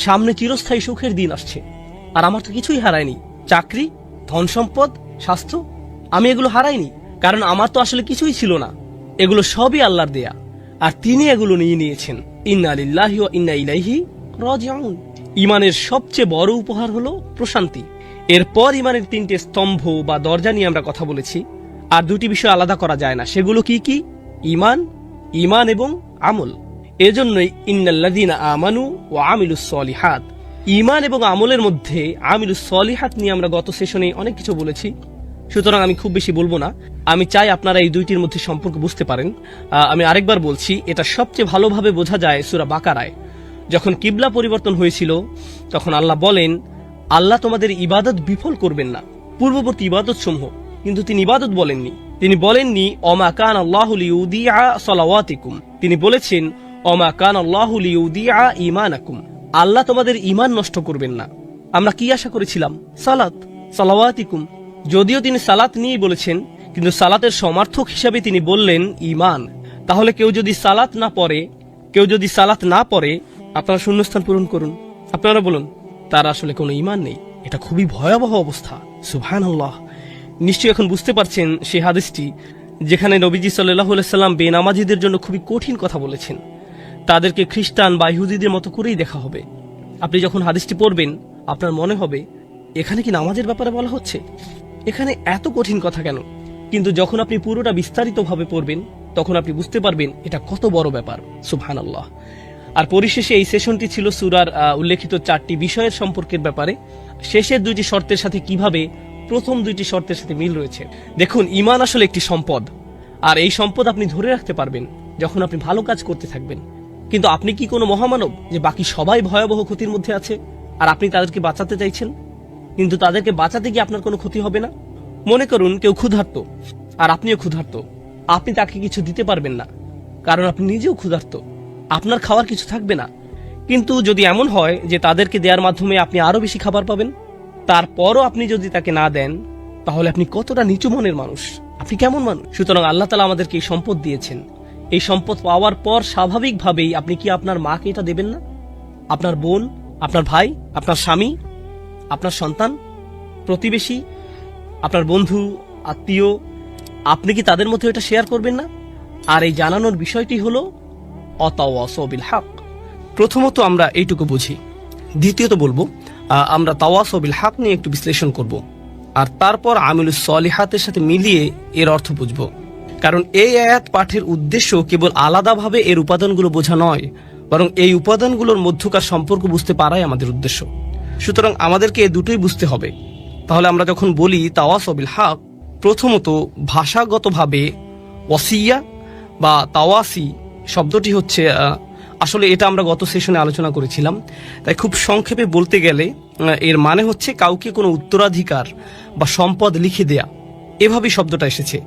সামনে চিরস্থায়ী সুখের দিন আসছে, আর আমার তো কিছুই হারায়নি। চাকরি, ধন সম্পদ, স্বাস্থ্য, আমি এগুলো হারাইনি, কারণ আমার তো আসলে কিছুই ছিল না। এগুলো সবই আল্লাহর দেয়া, আর তিনি এগুলো নিয়ে নিয়েছেন। ইন্না লিল্লাহি ওয়া ইন্না ইলাইহি রাজিউন। ইমানের সবচেয়ে বড় উপহার হলো প্রশান্তি। এরপর ইমানের 3টে স্তম্ভ বা দরজা নিয়ে আমরা কথা বলেছি, আর 2টি বিষয় আলাদা করা যায় না। সেগুলো কি কি? ইমান, ইমান এবং আমল। এজন্যই ইন্নাল্লাযীনা আমানু ওয়া আমিলুস সলিহাত। ইমান এবং আমলের মধ্যে আমিলুস সলিহাত নিয়ে আমরা গত সেশনে অনেক কিছু বলেছি, সুতরাং আমি খুব বেশি বলবো না। আমি চাই আপনারা এই 2টির মধ্যে সম্পর্ক বুঝতে পারেন। আমি আরেকবার বলছি, এটা সবচেয়ে ভালোভাবে বোঝা যায় সূরা বাকারায়। যখন কিবলা পরিবর্তন হয়েছিল, তখন আল্লাহ বলেন, আল্লাহ তোমাদের ইবাদত বিফল করবেন না, পূর্ববর্তী ইবাদত সমূহ। কিন্তু তিনি ইবাদত বলেননি। তিনি বলেননি অমা কান আল্লাহু লিউদিআ সালাওয়াতিকুম। তিনি বলেছেন অমা কান আল্লাহু লিউদিআ ঈমানাকুম। আল্লাহ তোমাদের ঈমান নষ্ট করবেন না। আমরা কি আশা করেছিলাম? সালাত, সালাওয়াতিকুম। যদিও তিনি সালাত নিয়েই বলেছেন, কিন্তু সালাতের সমার্থক হিসাবে তিনি বললেন ঈমান। তাহলে কেউ যদি সালাত না পড়ে, আপনারা শূন্যস্থান পূরণ করুন। আপনারা বলুন, তার আসলে কোনো ঈমান নেই। এটা খুবই ভয়াবহ অবস্থা। সুবহানাল্লাহ। নিশ্চয়ই এখন বুঝতে পারছেন সেই হাদিসটি যেখানে নবীজি সাল্লাল্লাহু আলাইহি সাল্লাম বেনামাজিদের জন্য খুবই কঠিন কথা বলেছেন। তাদেরকে খ্রিস্টান বা ইহুদিদের মতো করেই দেখা হবে। আপনি যখন হাদিসটি পড়বেন, আপনার মনে হবে এখানে কি নামাজের ব্যাপারে বলা হচ্ছে? এখানে এত কঠিন কথা কেন? কিন্তু যখন আপনি পুরোটা বিস্তারিতভাবে পড়বেন, তখন আপনি বুঝতে পারবেন এটা কত বড় ব্যাপার। সুবহানাল্লাহ। আর পরিশেষে এই সেশনটি ছিল সূরার উল্লেখিত 4টি বিষয়ের সম্পর্কের ব্যাপারে। শেষের 2টি শর্তের সাথে কিভাবে প্রথম 2টি শর্তের সাথে মিল রয়েছে। দেখুন, ঈমান আসলে একটি সম্পদ, আর এই সম্পদ আপনি ধরে রাখতে পারবেন যখন আপনি ভালো কাজ করতে থাকবেন। কিন্তু আপনি কি কোনো মহামানব যে বাকি সবাই ভয়াবহ ক্ষতির মধ্যে আছে, আর আপনি তাদেরকে বাঁচাতে চাইছেন? কিন্তু তাদেরকে বাঁচাতে গিয়ে আপনার কোনো ক্ষতি হবে না। মনে করুন কেউ ক্ষুধার্ত, আর আপনিও ক্ষুধার্ত। আপনি তাকে কিছু দিতে পারবেন না, কারণ আপনি নিজেও ক্ষুধার্ত। আপনার খাওয়ার কিছু থাকবে না। কিন্তু যদি এমন হয় যে তাদেরকে দেওয়ার মাধ্যমে আপনি আরো বেশি খাবার পাবেন, তারপরও আপনি যদি তাকে না দেন, তাহলে আপনি কতটা নিচু মনের মানুষ, আপনি কেমন মানুষ? সুতরাং আল্লাহ তাআলা আমাদেরকে এই সম্পদ দিয়েছেন। এই সম্পদ পাওয়ার পর স্বাভাবিকভাবেই আপনি কি আপনার মাকে এটা দেবেন না? আপনার বোন, আপনার ভাই, আপনার স্বামী, আপনার সন্তান, প্রতিবেশী, আপনার বন্ধু, আত্মীয়, আপনি কি তাদের মধ্যে এটা শেয়ার করবেন না? আর এই জানানোর বিষয়টি হলো অতাওয়াসাউ বিল হক। প্রথমত আমরা এইটুকু বুঝি। দ্বিতীয়ত বলবো, আমরা তাওয়াসাউ বিল হক নিয়ে একটু বিশ্লেষণ করব, আর তারপর আমিলুস সলিহাতের সাথে মিলিয়ে এর অর্থ বুঝব। কারণ এই আয়াত পাঠের উদ্দেশ্য কেবল আলাদাভাবে এর উপাদানগুলো বোঝা নয়, বরং এই উপাদানগুলোর মধ্যকার সম্পর্ক বুঝতে পারাই আমাদের উদ্দেশ্য। সুতরাং আমাদেরকে এই দুটোই বুঝতে হবে। তাহলে আমরা যখন বলি তাওয়াসাউ বিল হক, প্রথমত ভাষাগতভাবে ওয়াসিয়া বা তাওয়াসি শব্দটি হচ্ছে, আসলে এটা আমরা গত সেশনে আলোচনা করেছিলাম, তাই খুব সংক্ষেপে বলতে গেলে এর মানে হচ্ছে কাউকে কোনো উত্তরাধিকার বা সম্পদ লিখে দেয়া। এভাবেই শব্দটা এসেছে।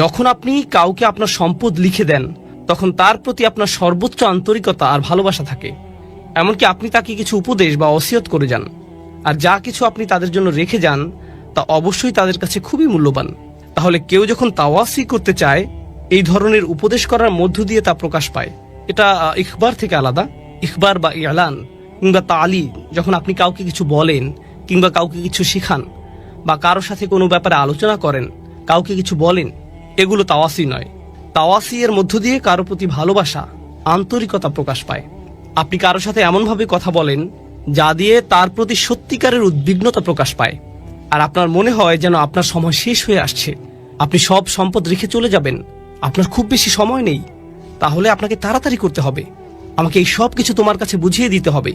যখন আপনি কাউকে আপনার সম্পদ লিখে দেন, তখন তার প্রতি আপনার সর্বোচ্চ আন্তরিকতা আর ভালোবাসা থাকে। এমনকি আপনি তাকে কিছু উপদেশ বা ওসিয়ত করে যান, আর যা কিছু আপনি তাদের জন্য রেখে যান তা অবশ্যই তাদের কাছে খুবই মূল্যবান। তাহলে কেউ যখন তাওয়াসি করতে চায়, এই ধরনের উপদেশ করার মধ্য দিয়ে তা প্রকাশ পায়। এটা ইখবার থেকে আলাদা। ইখবার বা ইলান কিংবা তালি, যখন আপনি কাউকে কিছু বলেন কিংবা কাউকে কিছু শিখান বা কারোর সাথে কোনো ব্যাপারে আলোচনা করেন, কাউকে কিছু বলেন, এগুলো তাওয়াসি নয়। তাওয়াসি এর মধ্য দিয়ে কারো প্রতি ভালোবাসা, আন্তরিকতা প্রকাশ পায়। আপনি কারোর সাথে এমনভাবে কথা বলেন যা দিয়ে তার প্রতি সত্যিকারের উদ্বিগ্নতা প্রকাশ পায়, আর আপনার মনে হয় যেন আপনার সময় শেষ হয়ে আসছে, আপনি সব সম্পদ রেখে চলে যাবেন, আপনার খুব বেশি সময় নেই, তাহলে আপনাকে তাড়াতাড়ি করতে হবে, আমাকে এই সব কিছু তোমার কাছে বুঝিয়ে দিতে হবে,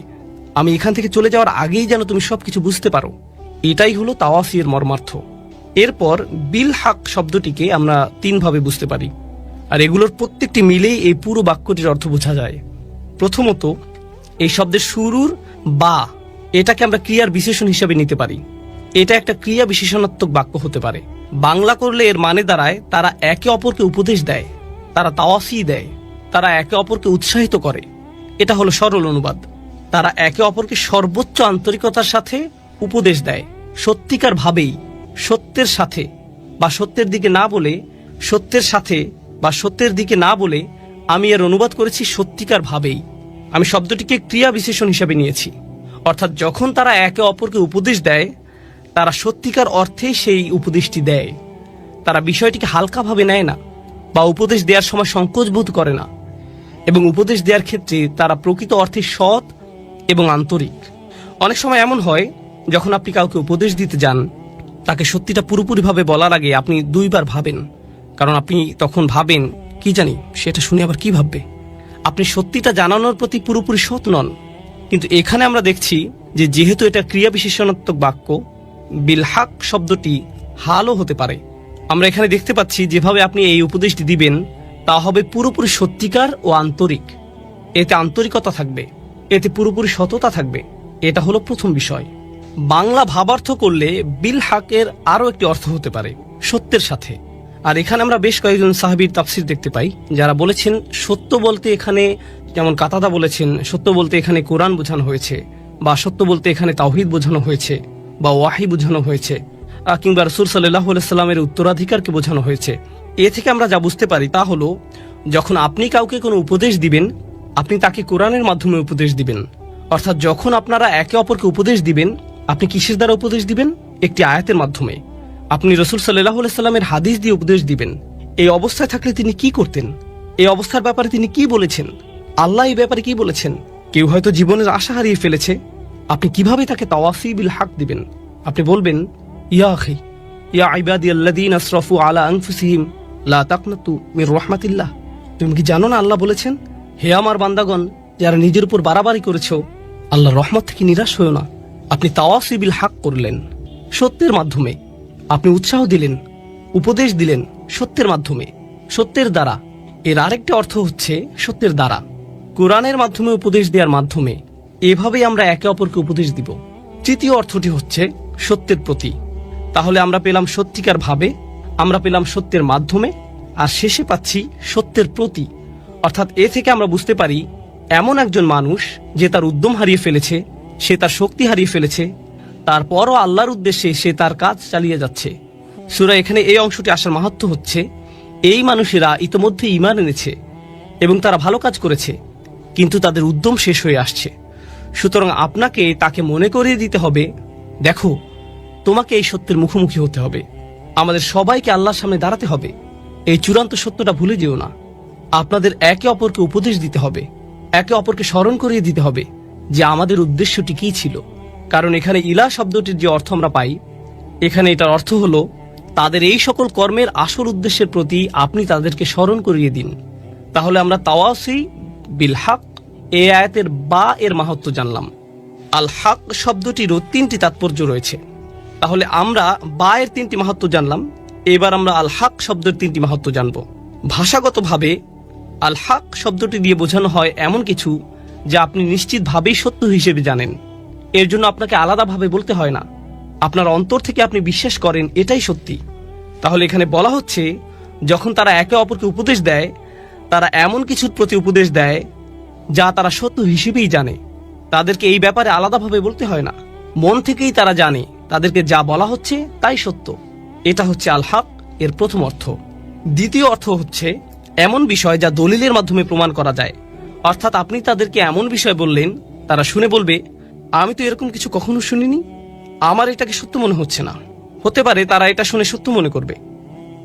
আমি এখান থেকে চলে যাওয়ার আগেই যেন তুমি সবকিছু বুঝতে পারো। এটাই হলো তাওয়াসি এর মর্মার্থ। এরপর বিল হক শব্দটিকে আমরা 3 ভাবে বুঝতে পারি, আর এগুলোর প্রত্যেকটি মিলেই এই পুরো বাক্যটির অর্থ বোঝা যায়। প্রথমত, এই শব্দের শুরুর বা, এটাকে আমরা ক্রিয়ার বিশেষণ হিসেবে নিতে পারি। এটা একটা ক্রিয়া বিশেষণাত্মক বাক্য হতে পারে। বাংলা করলে এর মানে দাঁড়ায় তারা একে অপরকে উপদেশ দেয়, তারা তাওয়াসি দেয়, তারা একে অপরকে উৎসাহিত করে। এটা হলো সরল অনুবাদ। তারা একে অপরকে সর্বোচ্চ আন্তরিকতার সাথে উপদেশ দেয়, সত্যিকার ভাবেই, সত্যের সাথে বা সত্যের দিকে না বলে, সত্যের সাথে বা সত্যের দিকে না বলে, আমি এর অনুবাদ করেছি সত্যিকার ভাবেই। আমি শব্দটিকে ক্রিয়া বিশেষণ হিসেবে নিয়েছি, অর্থাৎ যখন তারা একে অপরকে উপদেশ দেয় তারা সত্যিকার অর্থে সেই উপদেশটি দেয়। তারা বিষয়টিকে হালকাভাবে নেয় না বা উপদেশ দেওয়ার সময় সংকোচ বোধ করে না, এবং উপদেশ দেওয়ার ক্ষেত্রে তারা প্রকৃত অর্থে সৎ এবং আন্তরিক। অনেক সময় এমন হয়, যখন আপনি কাউকে উপদেশ দিতে যান তাকে সত্যিটা পুরোপুরিভাবে বলার আগে আপনি দুইবার ভাবেন, কারণ আপনি তখন ভাবেন কি জানি সেটা শুনে আবার কি ভাববে। আপনি সত্যিটা জানানোর প্রতি পুরোপুরি সৎ নন। কিন্তু এখানে আমরা দেখছি যে যেহেতু এটা ক্রিয়া বিশেষণাত্মক বাক্য, বিলহাক শব্দটি হালও হতে পারে। আমরা এখানে দেখতে পাচ্ছি যেভাবে আপনি এই উপদেশটি দিবেন তা হবে পুরোপুরি সত্যিকার ও আন্তরিক। এতে আন্তরিকতা থাকবে, এতে পুরোপুরি সততা থাকবে। এটা হলো প্রথম বিষয়। বাংলা ভাবার্থ করলে বিলহাকের আরও একটি অর্থ হতে পারে সত্যের সাথে। আর এখানে আমরা বেশ কয়েকজন সাহাবীর তাফসির দেখতে পাই যারা বলেছেন সত্য বলতে এখানে, যেমন কাতাদা বলেছেন সত্য বলতে এখানে কোরআন বোঝানো হয়েছে, বা সত্য বলতে এখানে তাওহীদ বোঝানো হয়েছে, বা ওয়াহি বোঝানো হয়েছে, কিংবা রাসূল সাল্লাল্লাহু আলাইহি সাল্লামের উত্তরাধিকারকে বোঝানো হয়েছে। এ থেকে আমরা যা বুঝতে পারি তা হলো, যখন আপনি কাউকে কোনো উপদেশ দিবেন আপনি তাকে কোরআনের মাধ্যমে উপদেশ দিবেন। অর্থাৎ যখন আপনারা একে অপরকে উপদেশ দিবেন আপনি কিসের দ্বারা উপদেশ দিবেন? একটি আয়াতের মাধ্যমে। আপনি রাসূল সাল্লাল্লাহু আলাইহি সাল্লামের হাদিস দিয়ে উপদেশ দিবেন। এই অবস্থায় থাকলে তিনি কি করতেন, এই অবস্থার ব্যাপারে তিনি কি বলেছেন, আল্লাহ এই ব্যাপারে কি বলেছেন। কেউ হয়তো জীবনের আশা হারিয়ে ফেলেছে, আপনি কিভাবে তাকে তাওয়াসি বিল হক দিবেন? আপনি বলবেন, ইয়া আখি ইয়া ইবাদিয়াল্লাযীনা আসরাফু আলা আনফুসিহিম লা তাকনাতু মির রাহমাতিল্লাহ। তুমি কি জানো না আল্লাহ বলেছেন, হে আমার বান্দাগণ যারা নিজের উপর বাড়াবাড়ি করেছো, আল্লাহর রহমত থেকে নিরাশ হয়ো না। আপনি তাওয়াসি বিল হক করলেন সত্যের মাধ্যমে। আপনি উৎসাহ দিলেন, উপদেশ দিলেন সত্যের মাধ্যমে, সত্যের দ্বারা। এর আরেকটি অর্থ হচ্ছে সত্যের দ্বারা, কোরআনের মাধ্যমে উপদেশ দেওয়ার মাধ্যমে। এভাবেই আমরা একে অপরকে উপদেশ দিব। তৃতীয় অর্থটি হচ্ছে সত্যের প্রতি। তাহলে আমরা পেলাম সত্যিকার ভাবে, আমরা পেলাম সত্যের মাধ্যমে, আর শেষে পাচ্ছি সত্যের প্রতি। অর্থাৎ এ থেকে আমরা বুঝতে পারি এমন একজন মানুষ যে তার উদ্যম হারিয়ে ফেলেছে, সে তার শক্তি হারিয়ে ফেলেছে, তারপরও আল্লাহর উদ্দেশ্যে সে তার কাজ চালিয়ে যাচ্ছে। সূরা এখানে এই অংশটি আসার মাহাত্ম্য হচ্ছে, এই মানুষেরা ইতোমধ্যে ঈমান এনেছে এবং তারা ভালো কাজ করেছে, কিন্তু তাদের উদ্যম শেষ হয়ে আসছে। সুতরাং আপনাকে তাকে মনে করিয়ে দিতে হবে, দেখো তোমাকে এই সত্যের মুখোমুখি হতে হবে, আমাদের সবাইকে আল্লাহর সামনে দাঁড়াতে হবে। এই চূড়ান্ত সত্যটা ভুলে যেও না। আপনাদের একে অপরকে উপদেশ দিতে হবে, একে অপরকে স্মরণ করিয়ে দিতে হবে যে আমাদের উদ্দেশ্যটি কী ছিল। কারণ এখানে ইলাহ শব্দটির যে অর্থ আমরা পাই, এখানে এটার অর্থ হলো তাদের এই সকল কর্মের আসল উদ্দেশ্যের প্রতি আপনি তাদেরকে স্মরণ করিয়ে দিন। তাহলে আমরা তাওয়াসি বিল হক এই আয়াতের বা এর মাহাত্ম্য জানলাম। আল হক শব্দটিরও তিনটি তাৎপর্য রয়েছে। তাহলে আমরা বা এর তিনটি মাহাত্ম্য জানলাম, এবার আমরা আল হক শব্দের তিনটি মাহাত্ম্য জানব। ভাষাগতভাবে আল হক শব্দটি দিয়ে বোঝানো হয় এমন কিছু যা আপনি নিশ্চিতভাবেই সত্য হিসেবে জানেন। এর জন্য আপনাকে আলাদাভাবে বলতে হয় না, আপনার অন্তর থেকে আপনি বিশ্বাস করেন এটাই সত্যি। তাহলে এখানে বলা হচ্ছে যখন তারা একে অপরকে উপদেশ দেয়, তারা এমন কিছুর প্রতি উপদেশ দেয় যা তারা সত্য হিসেবেই জানে। তাদেরকে এই ব্যাপারে আলাদাভাবে বলতে হয় না, মন থেকেই তারা জানে তাদেরকে যা বলা হচ্ছে তাই সত্য। এটা হচ্ছে আল হক এর প্রথম অর্থ। দ্বিতীয় অর্থ হচ্ছে এমন বিষয় যা দলিলের মাধ্যমে প্রমাণ করা যায়। অর্থাৎ আপনি তাদেরকে এমন বিষয় বললেন, তারা শুনে বলবে, আমি তো এরকম কিছু কখনো শুনিনি, আমার এটাকে সত্য মনে হচ্ছে না। হতে পারে তারা এটা শুনে সত্য মনে করবে,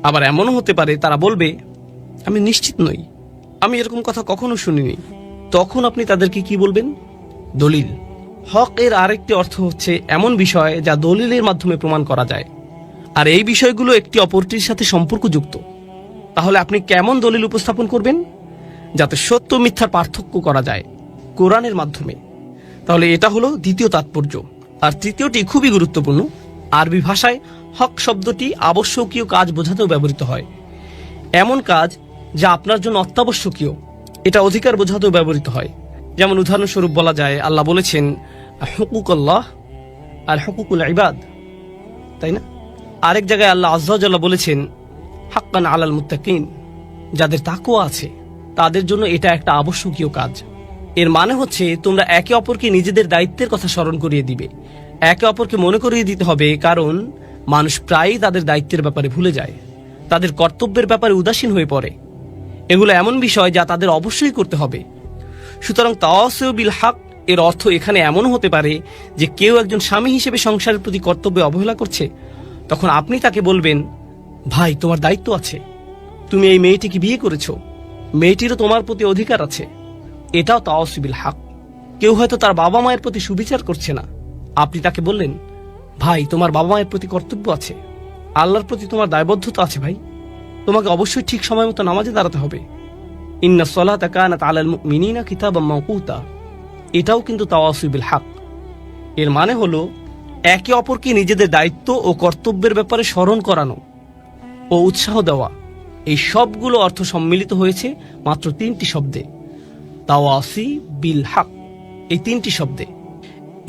আবার এমনও হতে পারে তারা বলবে, আমি নিশ্চিত নই, আমি এরকম কথা কখনো শুনিনি। তখন আপনি তাদেরকে কি বলবেন? দলিল। হক এর আরেকটি অর্থ হচ্ছে এমন বিষয় যা দলিলের মাধ্যমে প্রমাণ করা যায়, আর এই বিষয়গুলো একটি অপরটির সাথে সম্পর্কযুক্ত। তাহলে আপনি কেমন দলিল উপস্থাপন করবেন? যাতে সত্য মিথ্যার পার্থক্য করা যায় কোরআনের মাধ্যমে। তাহলে এটা হলো দ্বিতীয় তাৎপর্য। আর তৃতীয়টি খুবই গুরুত্বপূর্ণ। আরবি ভাষায় হক শব্দটি আবশ্যকীয় কাজ বোঝাতেও ব্যবহৃত হয়। এমন কাজ যা আপনার জন্য অত্যাবশ্যকীয়, এটা অধিকার বোঝাতেও ব্যবহৃত হয়। যেমন উদাহরণস্বরূপ বলা যায়, আল্লাহ বলেছেন হুকুকুল্লাহ আর হুকুকুল ইবাদ, তাই না? আরেক জায়গায় আল্লাহ আযজা ওয়া জাল্লা বলেছেন হাক্কান আলাল মুত্তাকিন, যাদের তাকওয়া আছে তাদের জন্য এটা একটা আবশ্যকীয় কাজ। এর মানে হচ্ছে তোমরা একে অপরকে নিজেদের দায়িত্বের কথা স্মরণ করিয়ে দিবে, একে অপরকে মনে করিয়ে দিতে হবে। কারণ মানুষ প্রায়ই তাদের দায়িত্বের ব্যাপারে ভুলে যায়, তাদের কর্তব্যের ব্যাপারে উদাসীন হয়ে পড়ে। এগুলো এমন বিষয় যা তাদের অবশ্যই করতে হবে। সুতরাং তাওয়াসিউ বিল হক এর অর্থ এখানে এমন হতে পারে যে কেউ একজন স্বামী হিসেবে সংসারের প্রতি কর্তব্যে অবহেলা করছে, তখন আপনি তাকে বলবেন, ভাই তোমার দায়িত্ব আছে, তুমি এই মেয়েটিকে বিয়ে করেছো, মেয়েটিরও তোমার প্রতি অধিকার আছে। এটাও তাওয়াসিউ বিল হক। কেউ হয়তো তার বাবা মায়ের প্রতি সুবিচার করছে না, আপনি তাকে বললেন, ভাই তোমার বাবা মায়ের প্রতি কর্তব্য আছে, আল্লাহর প্রতি তোমার দায়বদ্ধতা আছে ভাই, তোমাকে অবশ্যই ঠিক সময় মতো নামাজে দাঁড়াতে হবে। ইন্নাস সালাতা কানাত আলাল মুমিনিনা কিতাবাম মাওকুতা, এটাও কিন্তু তাওয়াসিউ বিল হক। এর মানে হলো একে অপরকে নিজেদের দায়িত্ব ও কর্তব্যের ব্যাপারে স্মরণ করানো ও উৎসাহ দেওয়া। এই সবগুলো অর্থ সম্মিলিত হয়েছে মাত্র 3টি শব্দে, তাওয়াসি বিল হক। এই 3টি শব্দে,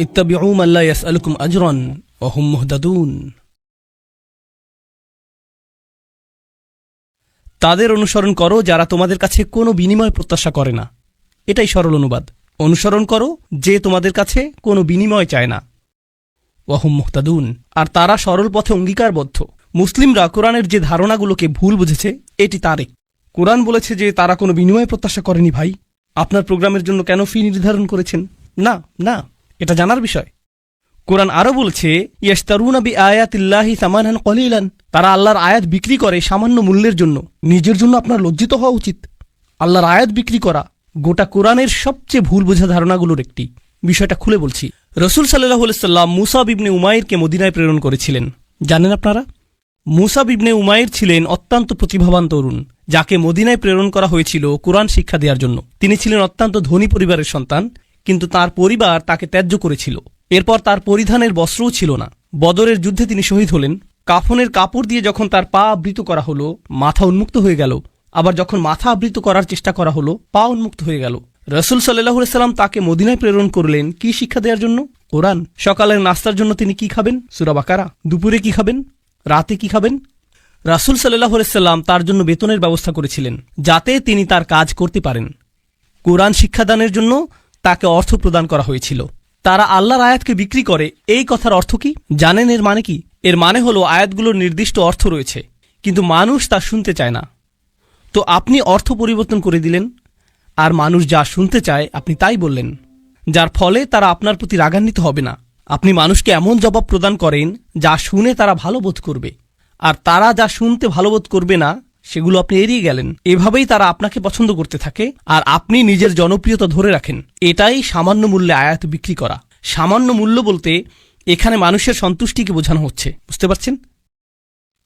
ইত্তাবিউ মান লা ইয়াসআলুকুম আজরান ওয়া হুম মুহতাদুন। তাদের অনুসরণ করো যারা তোমাদের কাছে কোনো বিনিময় প্রত্যাশা করে না। এটাই সরল অনুবাদ। অনুসরণ করো যে তোমাদের কাছে কোনো বিনিময় চায় না। ওয়া হুম মুহতাদুন, আর তারা সরল পথে অঙ্গীকারবদ্ধ। মুসলিমরা কোরআনের যে ধারণাগুলোকে ভুল বুঝেছে এটি তারই। কোরআন বলেছে যে তারা কোনো বিনিময় প্রত্যাশা করেনি। ভাই, আপনার প্রোগ্রামের জন্য কেন ফি নির্ধারণ করেছেন? না না, এটা জানার বিষয়। কোরআন আরো বলছে, ইয়াশতারুনা বিআয়াতিল্লাহি সামানান কলিলান, তারা আল্লাহর আয়াত বিক্রি করে সামান্য মূল্যের জন্য। নিজের জন্য আপনার লজ্জিত হওয়া উচিত। আল্লাহর আয়াত বিক্রি করা গোটা কোরআনের সবচেয়ে ভুল বোঝা ধারণাগুলোর একটি। বিষয়টা খুলে বলছি। রাসূল সাল্লাল্লাহু আলাইহি সাল্লাম মুসাব ইবনে উমাইরকে মদিনায় প্রেরণ করেছিলেন। জানেন আপনারা? মুসাব ইবনে উমাইর ছিলেন অত্যন্ত প্রতিভাবান তরুণ, যাকে মদিনায় প্রেরণ করা হয়েছিল কোরআন শিক্ষা দেওয়ার জন্য। তিনি ছিলেন অত্যন্ত ধনী পরিবারের সন্তান, কিন্তু তার পরিবার তাকে ত্যায্য করেছিল। এরপর তার পরিধানের বস্ত্রও ছিল না। বদরের যুদ্ধে তিনি শহীদ হলেন। কাফনের কাপড় দিয়ে যখন তার পা আবৃত করা হলো, মাথা উন্মুক্ত হয়ে গেল। আবার যখন মাথা আবৃত করার চেষ্টা করা হলো, পা উন্মুক্ত হয়ে গেল। রাসূল সাল্লাল্লাহু আলাইহি সাল্লাম তাকে মদিনায় প্রেরণ করলেন কি শিক্ষা দেওয়ার জন্য? কোরআন। সকালের নাস্তার জন্য তিনি কি খাবেন? সূরা বাকারা। দুপুরে কি খাবেন? রাতে কি খাবেন? রাসূল সাল্লাল্লাহু আলাইহি সাল্লাম তার জন্য বেতনের ব্যবস্থা করেছিলেন, যাতে তিনি তার কাজ করতে পারেন। কোরআন শিক্ষাদানের জন্য তাকে অর্থ প্রদান করা হয়েছিল। তারা আল্লাহর আয়াতকে বিক্রি করে, এই কথার অর্থ কি জানেন? এর মানে কি? এর মানে হলো আয়াতগুলোর নির্দিষ্ট অর্থ রয়েছে, কিন্তু মানুষ তা শুনতে চায় না। তো আপনি অর্থ পরিবর্তন করে দিলেন, আর মানুষ যা শুনতে চায় আপনি তাই বললেন, যার ফলে তারা আপনার প্রতি রাগান্বিত হবে না। আপনি মানুষকে এমন জবাব প্রদান করেন যা শুনে তারা ভালো বোধ করবে, আর তারা যা শুনতে ভালো বোধ করবে না সেগুলো আপনি এড়িয়ে গেলেন। এভাবেই তারা আপনাকে পছন্দ করতে থাকে, আর আপনি নিজের জনপ্রিয়তা ধরে রাখেন। এটাই সামান্য মূল্যে আয়াত বিক্রি করা। সামান্য মূল্য বলতে এখানে মানুষের সন্তুষ্টিকে বোঝানো হচ্ছে। বুঝতে পারছেন?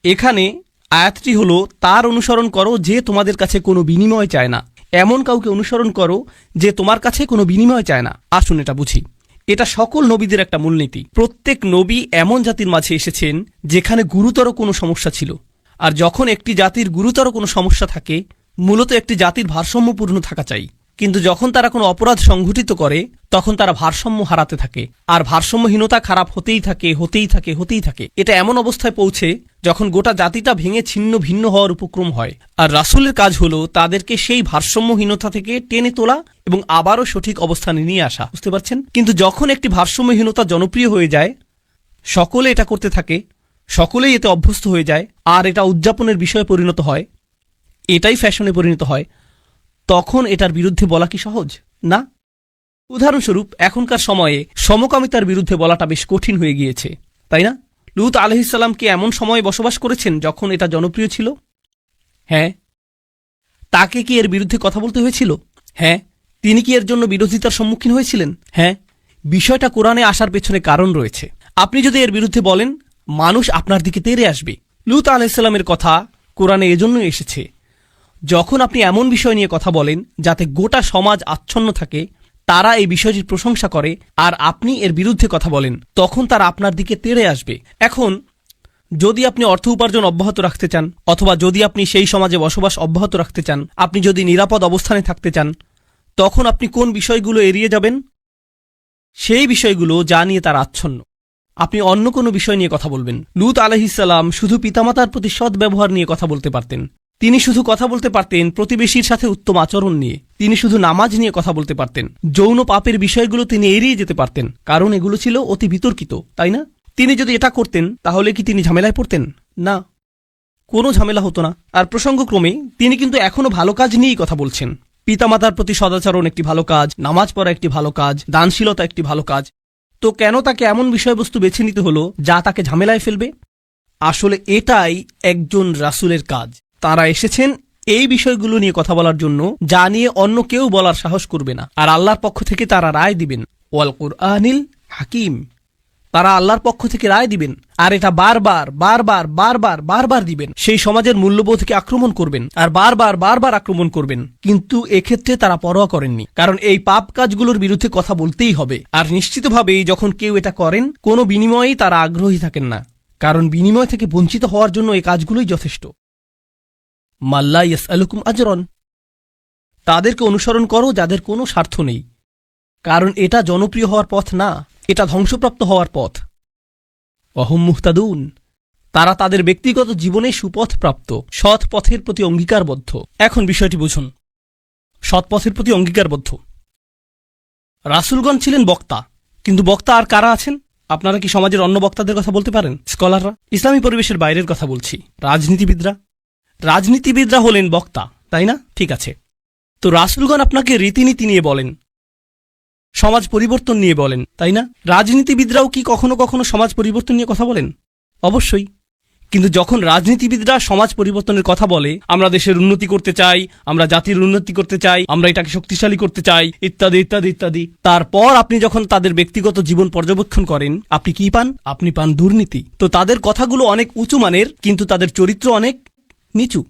এখানে আয়াতটি হলো, তার অনুসরণ করো যে তোমাদের কাছে কোনো বিনিময় চায় না। এমন কাউকে অনুসরণ করো যে তোমার কাছে কোনো বিনিময় চায় না। আসুন এটা বুঝি। এটা সকল নবীদের একটা মূলনীতি। প্রত্যেক নবী এমন জাতির মাঝে এসেছেন যেখানে গুরুতর কোনো সমস্যা ছিল। আর যখন একটি জাতির গুরুতর কোনো সমস্যা থাকে, মূলত একটি জাতির ভারসাম্যপূর্ণ থাকা চাই। কিন্তু যখন তারা কোনো অপরাধ সংঘটিত করে, তখন তারা ভারসাম্য হারাতে থাকে, আর ভারসাম্যহীনতা খারাপ হতেই থাকে, হতেই থাকে, হতেই থাকে। এটা এমন অবস্থায় পৌঁছে যখন গোটা জাতিটা ভেঙে ছিন্ন ভিন্ন হওয়ার উপক্রম হয়। আর রাসূলের কাজ হলো তাদেরকে সেই ভারসাম্যহীনতা থেকে টেনে তোলা এবং আবারও সঠিক অবস্থানে নিয়ে আসা। বুঝতে পারছেন? কিন্তু যখন একটি ভারসাম্যহীনতা জনপ্রিয় হয়ে যায়, সকলে এটা করতে থাকে, সকলেই এতে অভ্যস্ত হয়ে যায়, আর এটা উদযাপনের বিষয়ে পরিণত হয়, এটাই ফ্যাশনে পরিণত হয়, তখন এটার বিরুদ্ধে বলা কি সহজ? না। উদাহরণস্বরূপ, এখনকার সময়ে সমকামিতার বিরুদ্ধে বলাটা বেশ কঠিন হয়ে গিয়েছে, তাই না? লূত আলাইহিস সালাম কি এমন সময়ে বসবাস করেছেন যখন এটা জনপ্রিয় ছিল? হ্যাঁ। তাকে কি এর বিরুদ্ধে কথা বলতে হয়েছিল? হ্যাঁ। তিনি কি এর জন্য বিরোধিতার সম্মুখীন হয়েছিলেন? হ্যাঁ। বিষয়টা কোরআনে আসার পেছনে কারণ রয়েছে। আপনি যদি এর বিরুদ্ধে বলেন, মানুষ আপনার দিকে তেড়ে আসবে। লূত আলাইহিস সালামের কথা কোরআনে এজন্যই এসেছে। যখন আপনি এমন বিষয় নিয়ে কথা বলেন যাতে গোটা সমাজ আচ্ছন্ন থাকে, তারা এই বিষয়টির প্রশংসা করে, আর আপনি এর বিরুদ্ধে কথা বলেন, তখন তারা আপনার দিকে তেড়ে আসবে। এখন যদি আপনি অর্থ উপার্জন অব্যাহত রাখতে চান, অথবা যদি আপনি সেই সমাজে বসবাস অব্যাহত রাখতে চান, আপনি যদি নিরাপদ অবস্থানে থাকতে চান, তখন আপনি কোন বিষয়গুলো এড়িয়ে যাবেন? সেই বিষয়গুলো যা নিয়ে তারা আচ্ছন্ন। আপনি অন্য কোনো বিষয় নিয়ে কথা বলবেন। লূত আলাইহিস সালাম শুধু পিতামাতার প্রতি সৎ ব্যবহার নিয়ে কথা বলতে পারতেন। তিনি শুধু কথা বলতে পারতেন প্রতিবেশীর সাথে উত্তম আচরণ নিয়ে। তিনি শুধু নামাজ নিয়ে কথা বলতে পারতেন। যৌন পাপের বিষয়গুলো তিনি এড়িয়ে যেতে পারতেন, কারণ এগুলো ছিল অতি বিতর্কিত, তাই না? তিনি যদি এটা করতেন, তাহলে কি তিনি ঝামেলায় পড়তেন? না, কোনো ঝামেলা হতো না। আর প্রসঙ্গক্রমে তিনি কিন্তু এখনো ভালো কাজ নিয়েই কথা বলছেন। পিতামাতার প্রতি সদাচরণ একটি ভালো কাজ, নামাজ পড়া একটি ভালো কাজ, দানশীলতা একটি ভালো কাজ। তো কেন তাকে এমন বিষয়বস্তু বেছে নিতে হলো যা তাকে ঝামেলায় ফেলবে? আসলে এটাই একজন রাসূলের কাজ। তারা এসেছেন এই বিষয়গুলো নিয়ে কথা বলার জন্য যা নিয়ে অন্য কেউ বলার সাহস করবে না, আর আল্লাহর পক্ষ থেকে তারা রায় দিবেন। ওয়াল কুরআনিল হাকিম, তারা আল্লাহর পক্ষ থেকে রায় দিবেন, আর এটা বারবার বারবার বারবার বারবার দিবেন। সেই সমাজের মূল্যবোধকে আক্রমণ করবেন, আর বারবার বারবার আক্রমণ করবেন। কিন্তু এক্ষেত্রে তারা পরোয়া করেননি, কারণ এই পাপ কাজগুলোর বিরুদ্ধে কথা বলতেই হবে। আর নিশ্চিতভাবেই যখন কেউ এটা করেন, কোনো বিনিময়েই তারা আগ্রহী থাকেন না, কারণ বিনিময় থেকে বঞ্চিত হওয়ার জন্য এই কাজগুলোই যথেষ্ট। মাল্লা ইয়াসআলুকুম আজরন, তাদেরকে অনুসরণ করো যাদের কোনো স্বার্থ নেই, কারণ এটা জনপ্রিয় হওয়ার পথ না, এটা ধ্বংসপ্রাপ্ত হওয়ার পথ। ওয়াহুম মুহতাদুন, তারা তাদের ব্যক্তিগত জীবনে সুপথ প্রাপ্ত, সৎ পথের প্রতি অঙ্গীকারবদ্ধ। এখন বিষয়টি বুঝুন, সৎ পথের প্রতি অঙ্গীকারবদ্ধ। রাসূলগণ ছিলেন বক্তা, কিন্তু বক্তা আর কারা আছেন? আপনারা কি সমাজের অন্য বক্তাদের কথা বলতে পারেন? স্কলাররা, ইসলামী পরিবেশের বাইরের কথা বলছি, রাজনীতিবিদরা হলেন বক্তা, তাই না? ঠিক আছে, তো রাসূলগণ আপনাকে রীতিনীতি নিয়ে বলেন, সমাজ পরিবর্তন নিয়ে বলেন, তাই না? রাজনীতিবিদরাও কি কখনো কখনো সমাজ পরিবর্তন নিয়ে কথা বলেন? অবশ্যই। কিন্তু যখন রাজনীতিবিদরা সমাজ পরিবর্তনের কথা বলে, আমরা দেশের উন্নতি করতে চাই, আমরা জাতির উন্নতি করতে চাই, আমরা এটাকে শক্তিশালী করতে চাই, ইত্যাদি ইত্যাদি ইত্যাদি, তারপর আপনি যখন তাদের ব্যক্তিগত জীবন পর্যবেক্ষণ করেন, আপনি কি পান? আপনি পান দুর্নীতি। তো তাদের কথাগুলো অনেক উঁচু মানের, কিন্তু তাদের চরিত্র অনেক নিচু।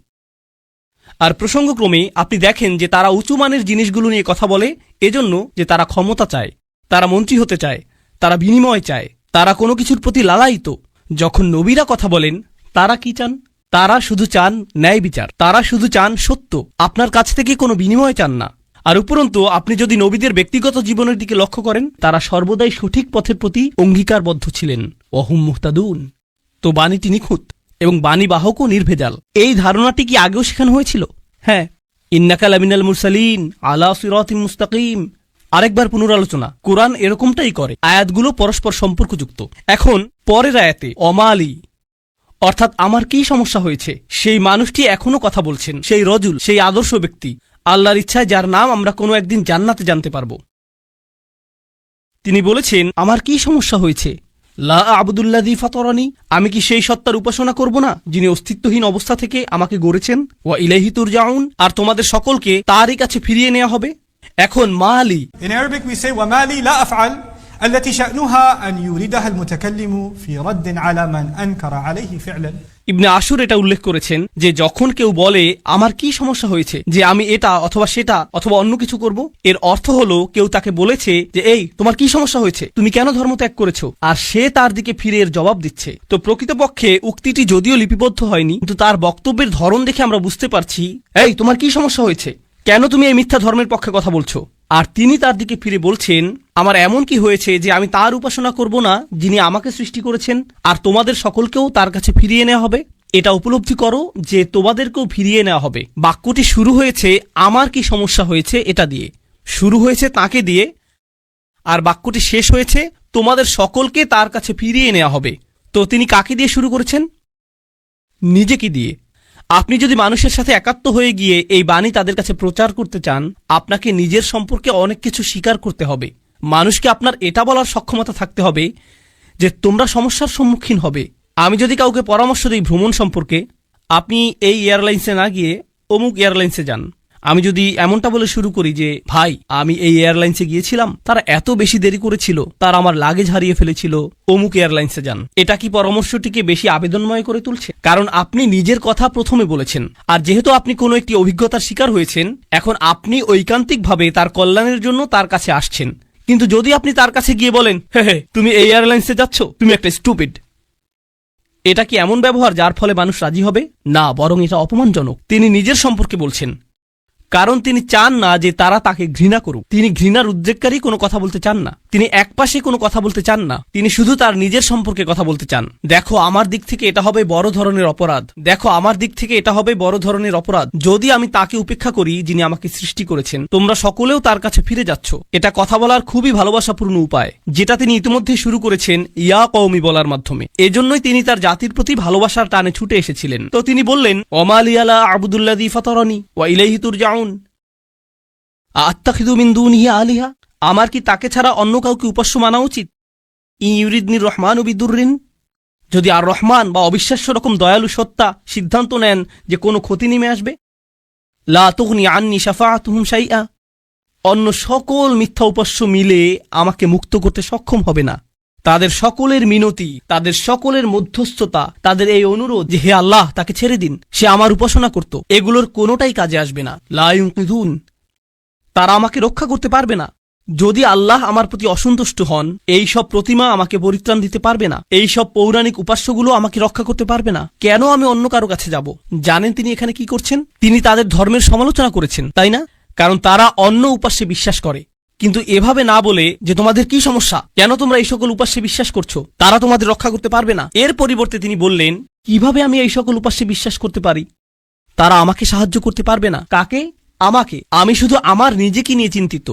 আর প্রসঙ্গক্রমে আপনি দেখেন যে তারা উঁচু মানের জিনিসগুলো নিয়ে কথা বলে এজন্য যে তারা ক্ষমতা চায়, তারা মন্ত্রী হতে চায়, তারা বিনিময় চায়, তারা কোনো কিছুর প্রতি লালায়িত। যখন নবীরা কথা বলেন, তারা কি চান? তারা শুধু চান ন্যায় বিচার, তারা শুধু চান সত্য, আপনার কাছ থেকে কোনো বিনিময় চান না। আর উপরন্তু আপনি যদি নবীদের ব্যক্তিগত জীবনের দিকে লক্ষ্য করেন, তারা সর্বদাই সঠিক পথের প্রতি অঙ্গীকারবদ্ধ ছিলেন। ওয়াহুম মুহতাদুন, তো বাণীটি নিখুঁত এবং বাণীবাহকও নির্ভেজাল। এই ধারণাটি কি আগেও শেখানো হয়েছিল? হ্যাঁ, ইন্নাকা লামিনাল মুরসালিন আলা সিরাতিম মুস্তাকিম। আরেকবার পুনরালোচনা, কোরআন এরকমটাই করে, আয়াতগুলো পরস্পর সম্পর্কযুক্ত। এখন পরের আয়াতে অমালি, অর্থাৎ আমার কি সমস্যা হয়েছে, সেই মানুষটি এখনো কথা বলছেন, সেই রজুল, সেই আদর্শ ব্যক্তি, আল্লাহর ইচ্ছায় যার নাম আমরা কোনো একদিন জান্নাতে জানতে পারব। তিনি বলেছেন, আমার কি সমস্যা হয়েছে? লা আবুদুল্লাযী ফাতারানি, আমি কি সেই সত্তার উপাসনা করব না যিনি অস্তিত্বহীন অবস্থা থেকে আমাকে গড়েছেন? ওয়া ইলাইহি তুরজাউন, আর তোমাদের সকলকে তারই কাছে ফিরিয়ে নেওয়া হবে। এখন মালি, In Arabic we say وَمَالِي لَا أَفْعَلْ التي شأنها أن يوردها المتكلم في رد على من أنكر عليه فعلا। ইবনে আশুর এটা উল্লেখ করেছেন যে যখন কেউ বলে আমার কি সমস্যা হয়েছে যে আমি এটা অথবা সেটা অথবা অন্য কিছু করব, এর অর্থ হলো কেউ তাকে বলেছে যে এই তোমার কি সমস্যা হয়েছে, তুমি কেন ধর্ম ত্যাগ করেছো, আর সে তার দিকে ফিরে এর জবাব দিচ্ছে। তো প্রকৃতপক্ষে উক্তিটি যদিও লিপিবদ্ধ হয়নি, কিন্তু তার বক্তব্যের ধরন দেখে আমরা বুঝতে পারছি, এই তোমার কি সমস্যা হয়েছে, কেন তুমি এই মিথ্যা ধর্মের পক্ষে কথা বলছো? আর তিনি তার দিকে ফিরে বলছেন, আমার এমন কি হয়েছে যে আমি তার উপাসনা করব না যিনি আমাকে সৃষ্টি করেছেন, আর তোমাদের সকলকেও তার কাছে ফিরিয়ে নেওয়া হবে। এটা উপলব্ধি করো যে তোমাদেরকেও ফিরিয়ে নেওয়া হবে। বাক্যটি শুরু হয়েছে আমার কি সমস্যা হয়েছে এটা দিয়ে, শুরু হয়েছে তাকে দিয়ে, আর বাক্যটি শেষ হয়েছে তোমাদের সকলকে তার কাছে ফিরিয়ে নেওয়া হবে। তো তিনি কাকে দিয়ে শুরু করেছেন? নিজেকে দিয়ে। আপনি যদি মানুষের সাথে একাত্ম হয়ে গিয়ে এই বাণী তাদের কাছে প্রচার করতে চান, আপনাকে নিজের সম্পর্কে অনেক কিছু স্বীকার করতে হবে। মানুষকে আপনার এটা বলার সক্ষমতা থাকতে হবে যে তোমরা সমস্যার সম্মুখীন হবে। আমি যদি কাউকে পরামর্শ দিই ভ্রমণ সম্পর্কে, আপনি এই এয়ারলাইন্সে না গিয়ে অমুক এয়ারলাইন্সে যান। আমি যদি এমনটা বলে শুরু করি যে ভাই আমি এই এয়ারলাইন্সে গিয়েছিলাম, তারা এত বেশি দেরি করেছিল, তারা আমার লাগেজ হারিয়ে ফেলেছিল, অমুক এয়ারলাইন্সে যান, এটা কি পরামর্শটিকে বেশি আবেদনময় করে তুলছে? কারণ আপনি নিজের কথা প্রথমে বলেছেন, আর যেহেতু আপনি কোনো একটি অভিজ্ঞতার শিকার হয়েছেন, এখন আপনি ঐকান্তিকভাবে তার কল্যাণের জন্য তার কাছে আসছেন। কিন্তু যদি আপনি তার কাছে গিয়ে বলেন হে তুমি এই এয়ারলাইন্সে যাচ্ছ, তুমি একটা স্টুপিড, এটা কি এমন ব্যবহার যার ফলে মানুষ রাজি হবে? না, বরং এটা অপমানজনক। তিনি নিজের সম্পর্কে বলছেন, কারণ তিনি চান না যে তারা তাকে ঘৃণা করুক। তিনি ঘৃণার উদ্রেককারী কোনো কথা বলতে চান না, তিনি একপাশে কোনো কথা বলতে চান না, তিনি শুধু তার নিজের সম্পর্কে কথা বলতে চান। দেখো আমার দিক থেকে এটা হবে বড় ধরনের অপরাধ, দেখো আমার দিক থেকে এটা হবে বড় ধরনের অপরাধ যদি আমি তাকে উপেক্ষা করি যিনি আমাকে সৃষ্টি করেছেন। তোমরা সকলেও তার কাছে ফিরে যাচ্ছ। এটা কথা বলার খুবই ভালোবাসাপূর্ণ উপায়, যেটা তিনি ইতিমধ্যে শুরু করেছেন ইয়া কওমি বলার মাধ্যমে। এজন্যই তিনি তার জাতির প্রতি ভালোবাসার টানে ছুটে এসেছিলেন। তো তিনি বললেন ওমালিয়ালা আবুদুল্লাযী ফাতারানি ওয়া ইলাইহি তুরজাউন, আত্তাখিযু মিন দুনিহি আলিহা, আমার কি তাকে ছাড়া অন্য কাউকে উপাস্য মানা উচিত? ইউরিদনির রহমানু বিদুররিন, যদি আর রহমান বা অবিশ্বাস্য রকম দয়ালু সত্তা সিদ্ধান্ত নেন যে কোনো ক্ষতি নেমে আসবে, লা তুগনি আন্নি শাফাআতুহুম শাইআ, অন্য সকল মিথ্যা উপাস্য মিলে আমাকে মুক্ত করতে সক্ষম হবে না। তাদের সকলের মিনতি, তাদের সকলের মধ্যস্থতা, তাদের এই অনুরোধ যে হে আল্লাহ তাকে ছেড়ে দিন, সে আমার উপাসনা করত, এগুলোর কোনোটাই কাজে আসবে না। লা ইউনকিযুন, তারা আমাকে রক্ষা করতে পারবে না। যদি আল্লাহ আমার প্রতি অসন্তুষ্ট হন, এই সব প্রতিমা আমাকে পরিত্রাণ দিতে পারবে না, এই সব পৌরাণিক উপাস্যগুলো আমাকে রক্ষা করতে পারবে না। কেন আমি অন্য কারো কাছে যাব? জানেন তিনি এখানে কি করছেন? তিনি তাদের ধর্মের সমালোচনা করেছেন, তাই না? কারণ তারা অন্য উপাস্যে বিশ্বাস করে। কিন্তু এভাবে না বলে যে তোমাদের কি সমস্যা, কেন তোমরা এই সকল উপাস্যে বিশ্বাস করছো, তারা তোমাদের রক্ষা করতে পারবে না। এর পরিবর্তে তিনি বললেন, কিভাবে আমি এই সকল উপাস্যে বিশ্বাস করতে পারি? তারা আমাকে সাহায্য করতে পারবে না। কাকে? আমাকে। আমি শুধু আমার নিজেকে নিয়ে চিন্তিত।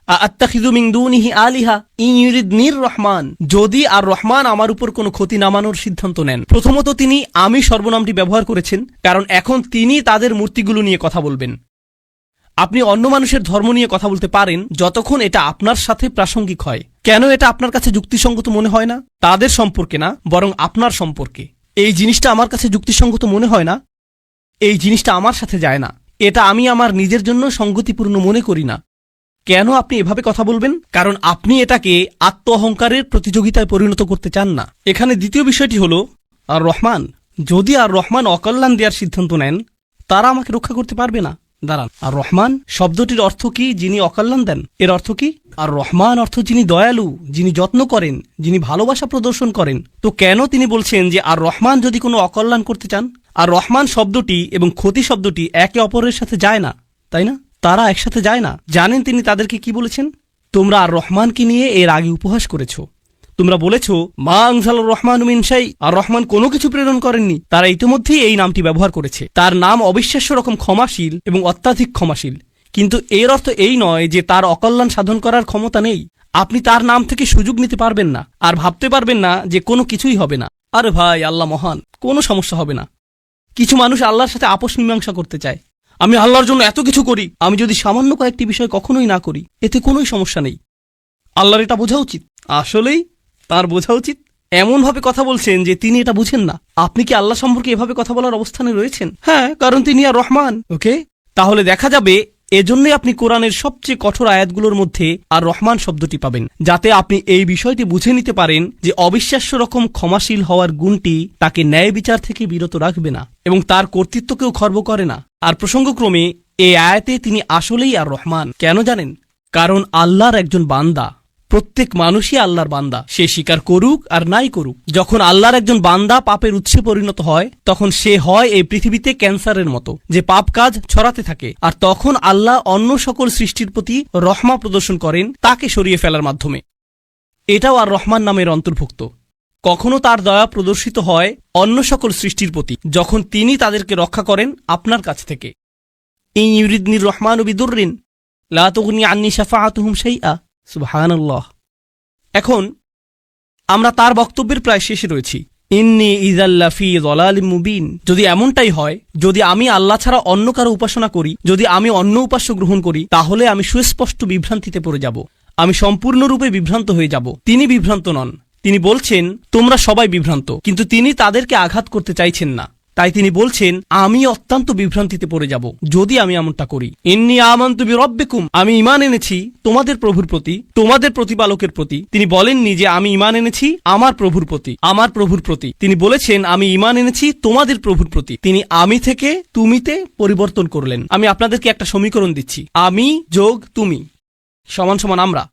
আত্তাখিযু মিন দুনিহি আলিহা ইন ইউরিদনির রহমান, যদি আর রহমান আমার উপর কোনো ক্ষতি নামানোর সিদ্ধান্ত নেন। প্রথমত তিনি আমি সর্বনামটি ব্যবহার করেছেন, কারণ এখন তিনি তাদের মূর্তিগুলো নিয়ে কথা বলবেন। আপনি অন্য মানুষের ধর্ম নিয়ে কথা বলতে পারেন যতক্ষণ এটা আপনার সাথে প্রাসঙ্গিক হয়। কেন এটা আপনার কাছে যুক্তিসঙ্গত মনে হয় না? তাদের সম্পর্কে না, বরং আপনার সম্পর্কে। এই জিনিসটা আমার কাছে যুক্তিসঙ্গত মনে হয় না, এই জিনিসটা আমার সাথে যায় না, এটা আমি আমার নিজের জন্য সঙ্গতিপূর্ণ মনে করি না। কেন আপনি এভাবে কথা বলবেন? কারণ আপনি এটাকে আত্ম অহংকারের প্রতিযোগিতায় পরিণত করতে চান না। এখানে দ্বিতীয় বিষয়টি হলো আর রহমান, যদি আর রহমান অকল্যাণ দেওয়ার সিদ্ধান্ত নেন, তারা আমাকে রক্ষা করতে পারবে না। দাঁড়ান, আর রহমান শব্দটির অর্থ কি? যিনি অকল্যাণ দেন। এর অর্থ কি? আর রহমান অর্থ যিনি দয়ালু, যিনি যত্ন করেন, যিনি ভালোবাসা প্রদর্শন করেন। তো কেন তিনি বলছেন যে আর রহমান যদি কোনো অকল্যাণ করতে চান? আর রহমান শব্দটি এবং ক্ষতি শব্দটি একে অপরের সাথে যায় না, তাই না? তারা একসাথে যায় না। জানেন তিনি তাদেরকে কি বলেছেন? তোমরা আর রহমানকে নিয়ে এর আগে উপহাস করেছো। তোমরা বলেছো মা আনজালার রহমান মিন শাই, আর রহমান কোনো কিছু প্রেরণ করেননি। তারা ইতিমধ্যেই এই নামটি ব্যবহার করেছে। তার নাম অবিশ্বাস্য রকম ক্ষমাশীল এবং অত্যাধিক ক্ষমাশীল। কিন্তু এর অর্থ এই নয় যে তার অকল্যাণ সাধন করার ক্ষমতা নেই। আপনি তার নাম থেকে সুযোগ নিতে পারবেন না, আর ভাবতে পারবেন না যে কোনো কিছুই হবে না। আরে ভাই, আল্লাহ মহান, কোনো সমস্যা হবে না। কিছু মানুষ আল্লাহর সাথে আপোষ মীমাংসা করতে চায়। আমি আল্লাহর জন্য এত কিছু করি, আমি যদি সামান্য কয়েকটি বিষয় কখনোই না করি, এতে কোনোই সমস্যা নেই। আল্লাহর এটা বোঝা উচিত। আসলেই তার বোঝা উচিত। এমনভাবে কথা বলছেন যে তিনি এটা বুঝেন না। আপনি কি আল্লাহ সম্পর্কে এভাবে কথা বলার অবস্থানে রয়েছেন? হ্যাঁ, কারণ তিনি আর রহমান। ওকে, তাহলে দেখা যাবে এজন্যই আপনি কোরআনের সবচেয়ে কঠোর আয়াতগুলোর মধ্যে আর রহমান শব্দটি পাবেন, যাতে আপনি এই বিষয়টি বুঝে নিতে পারেন যে অবিশ্বাস্য রকম ক্ষমাশীল হওয়ার গুণটি তাকে ন্যায় বিচার থেকে বিরত রাখবে না এবং তার কর্তৃত্বকেও খর্ব করে না। আর প্রসঙ্গক্রমে এই আয়াতে তিনি আসলেই আর রহমান। কেন জানেন? কারণ আল্লাহর একজন বান্দা, প্রত্যেক মানুষই আল্লাহর বান্দা, সে স্বীকার করুক আর নাই করুক। যখন আল্লাহর একজন বান্দা পাপের উৎসে পরিণত হয়, তখন সে হয় এই পৃথিবীতে ক্যান্সারের মতো, যে পাপ কাজ ছড়াতে থাকে। আর তখন আল্লাহ অন্য সকল সৃষ্টির প্রতি রহমা প্রদর্শন করেন তাকে সরিয়ে ফেলার মাধ্যমে। এটাও আর রহমান নামের অন্তর্ভুক্ত। কখনো তার দয়া প্রদর্শিত হয় অন্য সকল সৃষ্টির প্রতি, যখন তিনি তাদেরকে রক্ষা করেন আপনার কাছ থেকে। ইন ইউরিদনির রহমানু বিদুররিন লা তুগনি আন্নি শাফাআতুহুম শাইআ। সুবহানাল্লাহ। এখন আমরা তার বক্তব্যের প্রায় শেষে রয়েছি। ইন্নী ইযাল্লা ফী যালালিম মুবিন। যদি এমনটাই হয়, যদি আমি আল্লাহ ছাড়া অন্য কারো উপাসনা করি, যদি আমি অন্য উপাস্য গ্রহণ করি, তাহলে আমি সুস্পষ্ট বিভ্রান্তিতে পড়ে যাব। আমি সম্পূর্ণরূপে বিভ্রান্ত হয়ে যাব। তিনি বিভ্রান্ত নন। তিনি বলছেন তোমরা সবাই বিভ্রান্ত, কিন্তু তিনি তাদেরকে আঘাত করতে চাইছেন না। তাই তিনি বলছেন আমি অত্যন্ত বিভ্রান্তিতে পড়ে যাব যদি আমি এমনটা করি। ইন্নী আমানতু বিরব্বিকুম, আমি ঈমান এনেছি তোমাদের প্রভুর প্রতি, তোমাদের প্রতিপালকের প্রতি। তিনি বলেননি যে আমি ঈমান এনেছি আমার প্রভুর প্রতি, আমার প্রভুর প্রতি। তিনি বলেছেন আমি ঈমান এনেছি তোমাদের প্রভুর প্রতি। তিনি আমি থেকে তুমিতে পরিবর্তন করলেন। আমি আপনাদেরকে একটা সমীকরণ দিচ্ছি। আমি যোগ তুমি সমান সমান আমরা।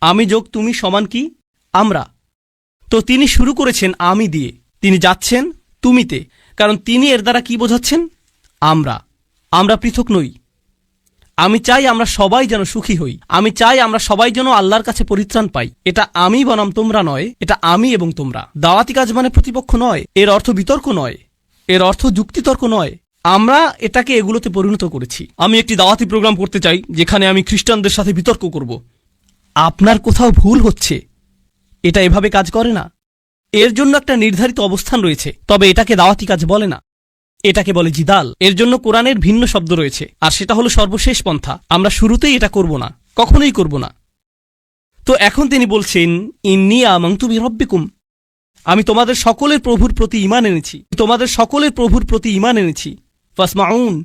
আমি যোগ তুমি সমান কি? আমরা। তো তিনি শুরু করেছেন আমি দিয়ে, তিনি যাচ্ছেন তুমিতে, কারণ তিনি এর দ্বারা কি বোঝাচ্ছেন? আমরা পৃথক নই। আমি চাই আমরা সবাই যেন সুখী হই। আমি চাই আমরা সবাই যেন আল্লাহর কাছে পরিত্রাণ পাই। এটা আমি বনাম তোমরা নয়, এটা আমি এবং তোমরা। দাওয়াতি কাজ মানে প্রতিপক্ষ নয়, এর অর্থ বিতর্ক নয়, এর অর্থ যুক্তিতর্ক নয়। আমরা এটাকে এগুলোতে পরিণত করেছি। আমি একটি দাওয়াতি প্রোগ্রাম করতে চাই যেখানে আমি খ্রিস্টানদের সাথে বিতর্ক করব। আপনার কোথাও ভুল হচ্ছে। এটা এভাবে কাজ করে না। এর জন্য একটা নির্ধারিত অবস্থান রয়েছে, তবে এটাকে দাওয়াতি কাজ বলে না। এটাকে বলে জিদাল। এর জন্য কোরআনের ভিন্ন শব্দ রয়েছে, আর সেটা হলো সর্বশেষ পন্থা। আমরা শুরুতেই এটা করব না, কখনোই করব না। তো এখন তিনি বলছেন, ইন্নী আমানতু বিরাব্বিকুম, আমি তোমাদের সকলের প্রভুর প্রতি ঈমান এনেছি, তোমাদের সকলের প্রভুর প্রতি ঈমান এনেছি। ফাসমাউন,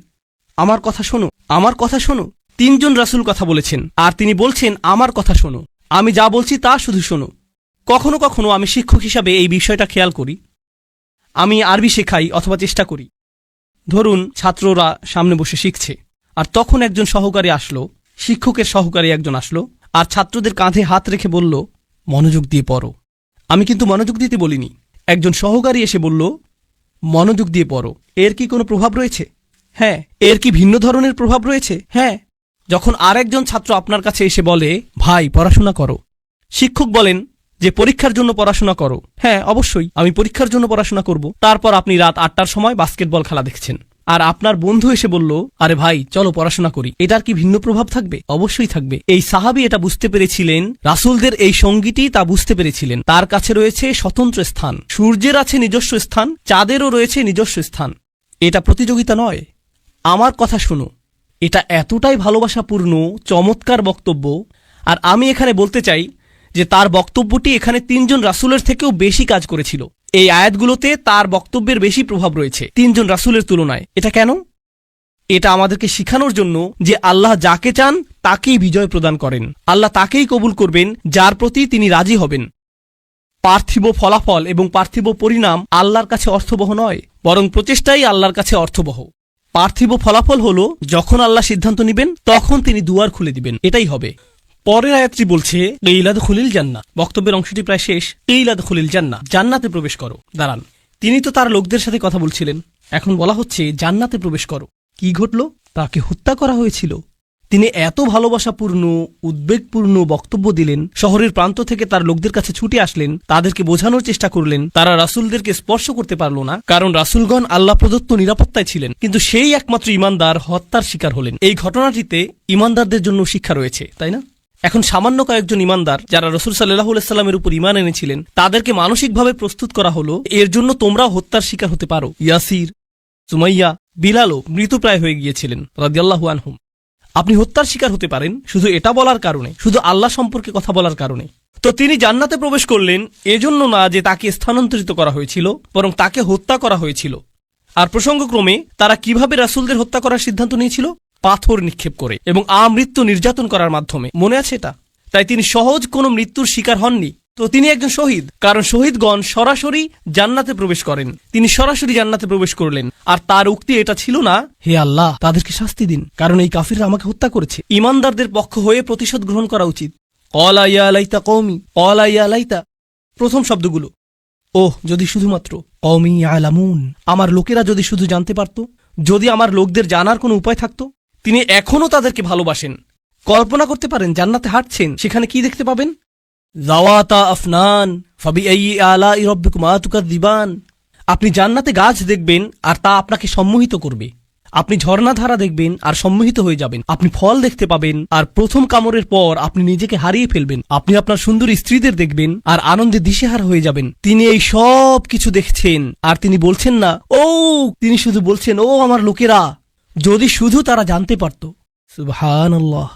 আমার কথা শোনো, আমার কথা শোনো। তিনজন রাসূল কথা বলেছেন, আর তিনি বলছেন আমার কথা শোনো, আমি যা বলছি তা শুধু শোনো। কখনো কখনো আমি শিক্ষক হিসাবে এই বিষয়টা খেয়াল করি। আমি আরবি শেখাই অথবা চেষ্টা করি। ধরুন ছাত্ররা সামনে বসে শিখছে, আর তখন একজন সহকারী আসলো, শিক্ষকের সহকারী একজন আসলো, আর ছাত্রদের কাঁধে হাত রেখে বলল, মনোযোগ দিয়ে পড়ো। আমি কিন্তু মনোযোগ দিতে বলিনি। একজন সহকারী এসে বলল, মনোযোগ দিয়ে পড়ো। এর কি কোনো প্রভাব রয়েছে? হ্যাঁ। এর কি ভিন্ন ধরনের প্রভাব রয়েছে? হ্যাঁ। যখন আরেকজন ছাত্র আপনার কাছে এসে বলে, ভাই পড়াশোনা করো, শিক্ষক বলেন যে পরীক্ষার জন্য পড়াশোনা করো। হ্যাঁ, অবশ্যই আমি পরীক্ষার জন্য পড়াশোনা করব। তারপর আপনি রাত 8টার সময় বাস্কেটবল খেলা দেখছেন, আর আপনার বন্ধু এসে বলল, আরে ভাই চলো পড়াশোনা করি। এটার কি ভিন্ন প্রভাব থাকবে? অবশ্যই থাকবে। এই সাহাবী এটা বুঝতে পেরেছিলেন, রাসূলদের এই সঙ্গীটি তা বুঝতে পেরেছিলেন। তার কাছে রয়েছে স্বতন্ত্র স্থান, সূর্যের আছে নিজস্ব স্থান, চাঁদেরও রয়েছে নিজস্ব স্থান। এটা প্রতিযোগিতা নয়। আমার কথা শোনো, এটা এতটাই ভালোবাসাপূর্ণ চমৎকার বক্তব্য। আর আমি এখানে বলতে চাই যে তার বক্তব্যটি এখানে 3 জন রাসূলের থেকেও বেশি কাজ করেছিল। এই আয়াতগুলোতে তার বক্তব্যের বেশি প্রভাব রয়েছে 3 জন রাসূলের তুলনায়। এটা কেন? এটা আমাদেরকে শিখানোর জন্য যে আল্লাহ যাকে চান তাকেই বিজয় প্রদান করেন। আল্লাহ তাকেই কবুল করবেন যার প্রতি তিনি রাজি হবেন। পার্থিব ফলাফল এবং পার্থিব পরিণাম আল্লাহর কাছে অর্থবহ নয়, বরং প্রচেষ্টাই আল্লাহর কাছে অর্থবহ। পার্থিব ফলাফল হলো যখন আল্লাহ সিদ্ধান্ত নেবেন তখন তিনি দুয়ার খুলে দিবেন, এটাই হবে। পরের আয়াতটি বলছে, ইলাদ খুলিল জান্নাহ। বক্তব্যের অংশটি প্রায় শেষ। ইলাদ খুলিল জান্নাহ, জান্নাতে প্রবেশ করো। দাঁড়ান, তিনি তো তার লোকদের সাথে কথা বলছিলেন, এখন বলা হচ্ছে জান্নাতে প্রবেশ করো। কি ঘটল? তাকে হত্যা করা হয়েছিল। তিনি এত ভালোবাসাপূর্ণ উদ্বেগপূর্ণ বক্তব্য দিলেন, শহরের প্রান্ত থেকে তার লোকদের কাছে ছুটে আসলেন, তাদেরকে বোঝানোর চেষ্টা করলেন। তারা রাসূলদেরকে স্পর্শ করতে পারল না, কারণ রাসূলগণ আল্লাহ প্রদত্ত নিরাপত্তায় ছিলেন। কিন্তু সেই একমাত্র ঈমানদার হত্যার শিকার হলেন। এই ঘটনাটিতে ঈমানদারদের জন্য শিক্ষা রয়েছে, তাই না? এখন সামান্য কয়েকজন ঈমানদার যারা রাসূল সাল্লাল্লাহু আলাইহি সাল্লামের উপর ঈমান এনেছিলেন, তাদেরকে মানসিকভাবে প্রস্তুত করা হলো, এর জন্য তোমরাও হত্যার শিকার হতে পারো। ইয়াসির, সুমাইয়া, বিলালও মৃতপ্রায় হয়ে গিয়েছিলেন রাদিয়াল্লাহু আনহুম। আপনি হত্যার শিকার হতে পারেন শুধু এটা বলার কারণে, শুধু আল্লাহ সম্পর্কে কথা বলার কারণে। তো তিনি জান্নাতে প্রবেশ করলেন এজন্য না যে তাকে স্থানান্তরিত করা হয়েছিল, বরং তাকে হত্যা করা হয়েছিল। আর প্রসঙ্গক্রমে তারা কিভাবে রাসূলদের হত্যা করার সিদ্ধান্ত নিয়েছিল? পাথর নিক্ষেপ করে এবং আমৃত্যু নির্যাতন করার মাধ্যমে। মনে আছে এটা? তাই তিনি সহজ কোনো মৃত্যুর শিকার হননি। তো তিনি একজন শহীদ, কারণ শহীদগণ সরাসরি জান্নাতে প্রবেশ করেন। তিনি সরাসরি জান্নাতে প্রবেশ করলেন। আর তার উক্তি এটা ছিল না, হে আল্লাহ তাদেরকে শাস্তি দিন, কারণ এই কাফিররা আমাকে হত্যা করেছে। ঈমানদারদের পক্ষ হয়ে প্রতিশোধ গ্রহণ করা উচিত। ক্বালা ইয়া লাইতা কওমি, ক্বালা ইয়া লাইতা, প্রথম শব্দগুলো। ওহ, যদি শুধুমাত্র কওমি ইয়ালামুন, আমার লোকেরা যদি শুধু জানতে পারত, যদি আমার লোকদের জানার কোনো উপায় থাকতো। তিনি এখনও তাদেরকে ভালোবাসেন। কল্পনা করতে পারেন জান্নাতে হাঁটছেন, সেখানে কি দেখতে পাবেন? যাওয়াতা আফনান ফাবিআইয়ি আলাই রাব্বিকুমা তুকাযযিবান। আপনি জান্নাতে গাছ দেখবেন আর তা আপনাকে সম্মোহিত করবে। আপনি ঝর্ণাধারা দেখবেন আর সম্মোহিত হয়ে যাবেন। আপনি ফল দেখতে পাবেন আর প্রথম কামড়ের পর আপনি নিজেকে হারিয়ে ফেলবেন। আপনি আপনার সুন্দর স্ত্রীদের দেখবেন আর আনন্দে দিশেহারা হয়ে যাবেন। তিনি এই সব কিছু দেখছেন আর তিনি বলছেন না ও, তিনি শুধু বলছেন, ও আমার লোকেরা, যদি শুধু তারা জানতে পারত। সুবহানাল্লাহ।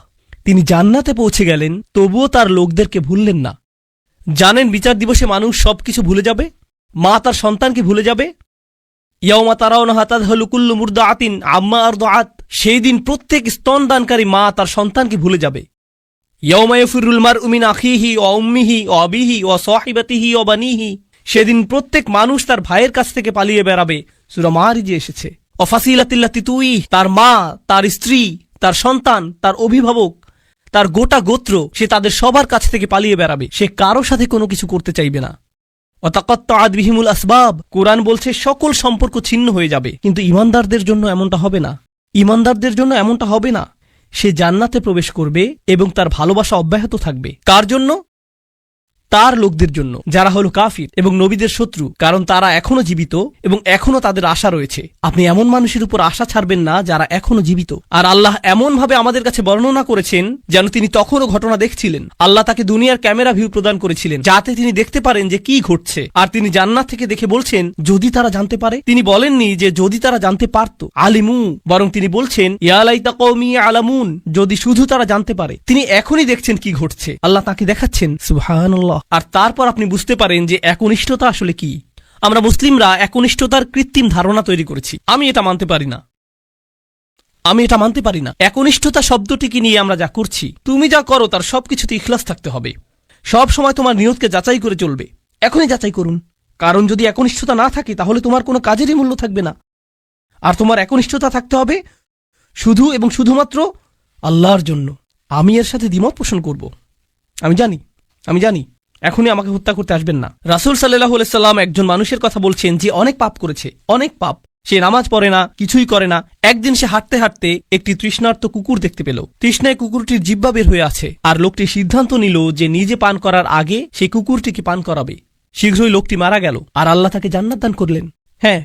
তিনি জান্নাতে পৌঁছে গেলেন, তবুও তার লোকদেরকে ভুললেন না। জানেন বিচার দিবসে মানুষ সবকিছু ভুলে যাবে। মা তার সন্তানকে ভুলে যাবে। ইয়াওমা তারাউনাহা তাযহালু কুল্লু মুরদাআতিন আম্মা আরদাআত। সেই দিন প্রত্যেক স্তনদানকারী মা তার সন্তানকে ভুলে যাবে। ইয়াওমা ইয়াফিরুল মারউ মিন আখিহি ওয়া উম্মিহি ওয়া আবিহি ওয়া সাহিবাতিহি ওয়া বানিহি। সেদিন প্রত্যেক মানুষ তার ভাইয়ের কাছ থেকে পালিয়ে বেড়াবে। সূরা মারিজে এসেছে। ওয়া ফাসিলাতিল্লাতি তুই, তার মা, তার স্ত্রী, তার সন্তান, তার অভিভাবক, তার গোটা গোত্র, সে তাদের সবার কাছ থেকে পালিয়ে বেড়াবে। সে কারো সাথে কোনো কিছু করতে চাইবে না। ওয়াতাকাত্তাআত বিহিমুল আসবাব। কুরআন বলছে সকল সম্পর্ক ছিন্ন হয়ে যাবে। কিন্তু ঈমানদারদের জন্য এমনটা হবে না। ঈমানদারদের জন্য এমনটা হবে না। সে জান্নাতে প্রবেশ করবে এবং তার ভালোবাসা অব্যাহত থাকবে। কার জন্য? তার লোকদের জন্য যারা হলো কাফির এবং নবীদের শত্রু, কারণ তারা এখনো জীবিত এবং এখনো তাদের আশা রয়েছে। আপনি এমন মানুষের উপর আশা ছাড়বেন না যারা এখনো জীবিত। আর আল্লাহ এমন ভাবে আমাদের কাছে বর্ণনা করেছেন যেন তিনি তখনও ঘটনা দেখছিলেন। আল্লাহ তাকে দুনিয়ার ক্যামেরা ভিউ প্রদান করেছিলেন যাতে তিনি দেখতে পারেন যে কি ঘটছে, আর তিনি জান্নাত থেকে দেখে বলছেন যদি তারা জানতে পারে। তিনি বলেননি যে যদি তারা জানতে পারত আলিমু, বরং তিনি বলছেন ইয়া লাইতা কওমি আলামুন, যদি শুধু তারা জানতে পারে। তিনি এখনই দেখছেন কি ঘটছে, আল্লাহ তাকে দেখাচ্ছেন। সুবহানাল্লাহ। আর তারপর আপনি বুঝতে পারেন যে একনিষ্ঠতা আসলে কি। আমরা মুসলিমরা একনিষ্ঠতার কৃত্রিম ধারণা তৈরি করেছি। আমি এটা মানতে পারি না। একনিষ্ঠতা শব্দটিকে নিয়ে আমরা যা করছি, তুমি যা করো তার সবকিছুতে ইখলাস থাকতে হবে। সব সময় তোমার নিয়তকে যাচাই করে চলবে। এখনই যাচাই করুন, কারণ যদি একনিষ্ঠতা না থাকে তাহলে তোমার কোনো কাজেরই মূল্য থাকবে না। আর তোমার একনিষ্ঠতা থাকতে হবে শুধু এবং শুধুমাত্র আল্লাহর জন্য। আমি এর সাথে দ্বিমত পোষণ করব। আমি জানি এখনই আমাকে হত্যা করতে আসবেন না। রাসূল সাল্লাল্লাহু আলাইহি সাল্লাম একজন মানুষের কথা বলছেন যে অনেক পাপ করেছে, অনেক পাপ। সে নামাজ পড়ে না, কিছুই করে না। একদিন সে হাঁটতে হাঁটতে একটি তৃষ্ণার্ত কুকুর দেখতে পেল। তৃষ্ণায় কুকুরটির জিহ্বা বের হয়ে আছে, আর লোকটি সিদ্ধান্ত নিল যে নিজে পান করার আগে সেই কুকুরটিকে পান করাবে। শীঘ্রই লোকটি মারা গেল, আর আল্লাহ তাকে জান্নাত দান করলেন। হ্যাঁ,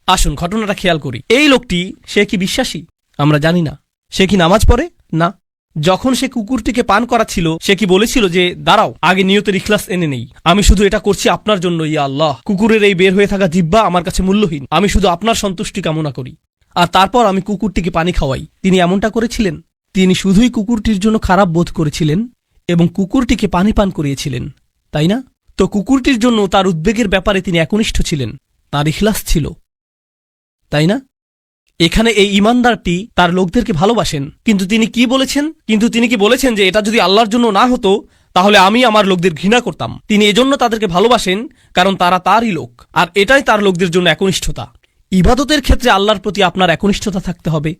আসুন ঘটনাটা খেয়াল করি। এই লোকটি, সে কি বিশ্বাসী? আমরা জানি না। সে কি নামাজ পড়ে? না। যখন সে কুকুরটিকে পান করাচ্ছিল, সে কি বলেছিল যে দাঁড়াও, আগে নিয়তের ইখলাস এনে নেই, আমি শুধু এটা করছি আপনার জন্য, ইয়া আল্লাহ, কুকুরের এই বের হয়ে থাকা জিহ্বা আমার কাছে মূল্যহীন, আমি শুধু আপনার সন্তুষ্টি কামনা করি, আর তারপর আমি কুকুরটিকে পানি খাওয়াই। তিনি এমনটা করেছিলেন? তিনি শুধুই কুকুরটির জন্য খারাপ বোধ করেছিলেন এবং কুকুরটিকে পানি পান করিয়েছিলেন, তাই না? তো কুকুরটির জন্য তার উদ্বেগের ব্যাপারে তিনি একনিষ্ঠ ছিলেন, তার ইখলাস ছিল, তাই না? এখানে এই ইমানদারটি তার লোকদেরকে ভালোবাসেন, কিন্তু তিনি কি বলেছেন যে এটা যদি আল্লাহর জন্য না হতো তাহলে আমি আমার লোকদের ঘৃণা করতাম। তিনি এজন্য তাদেরকে ভালোবাসেন কারণ তারা তারই লোক, আর এটাই তার লোকদের জন্য একনিষ্ঠতা। ইবাদতের ক্ষেত্রে আল্লাহর প্রতি আপনার একনিষ্ঠতা থাকতে হবে,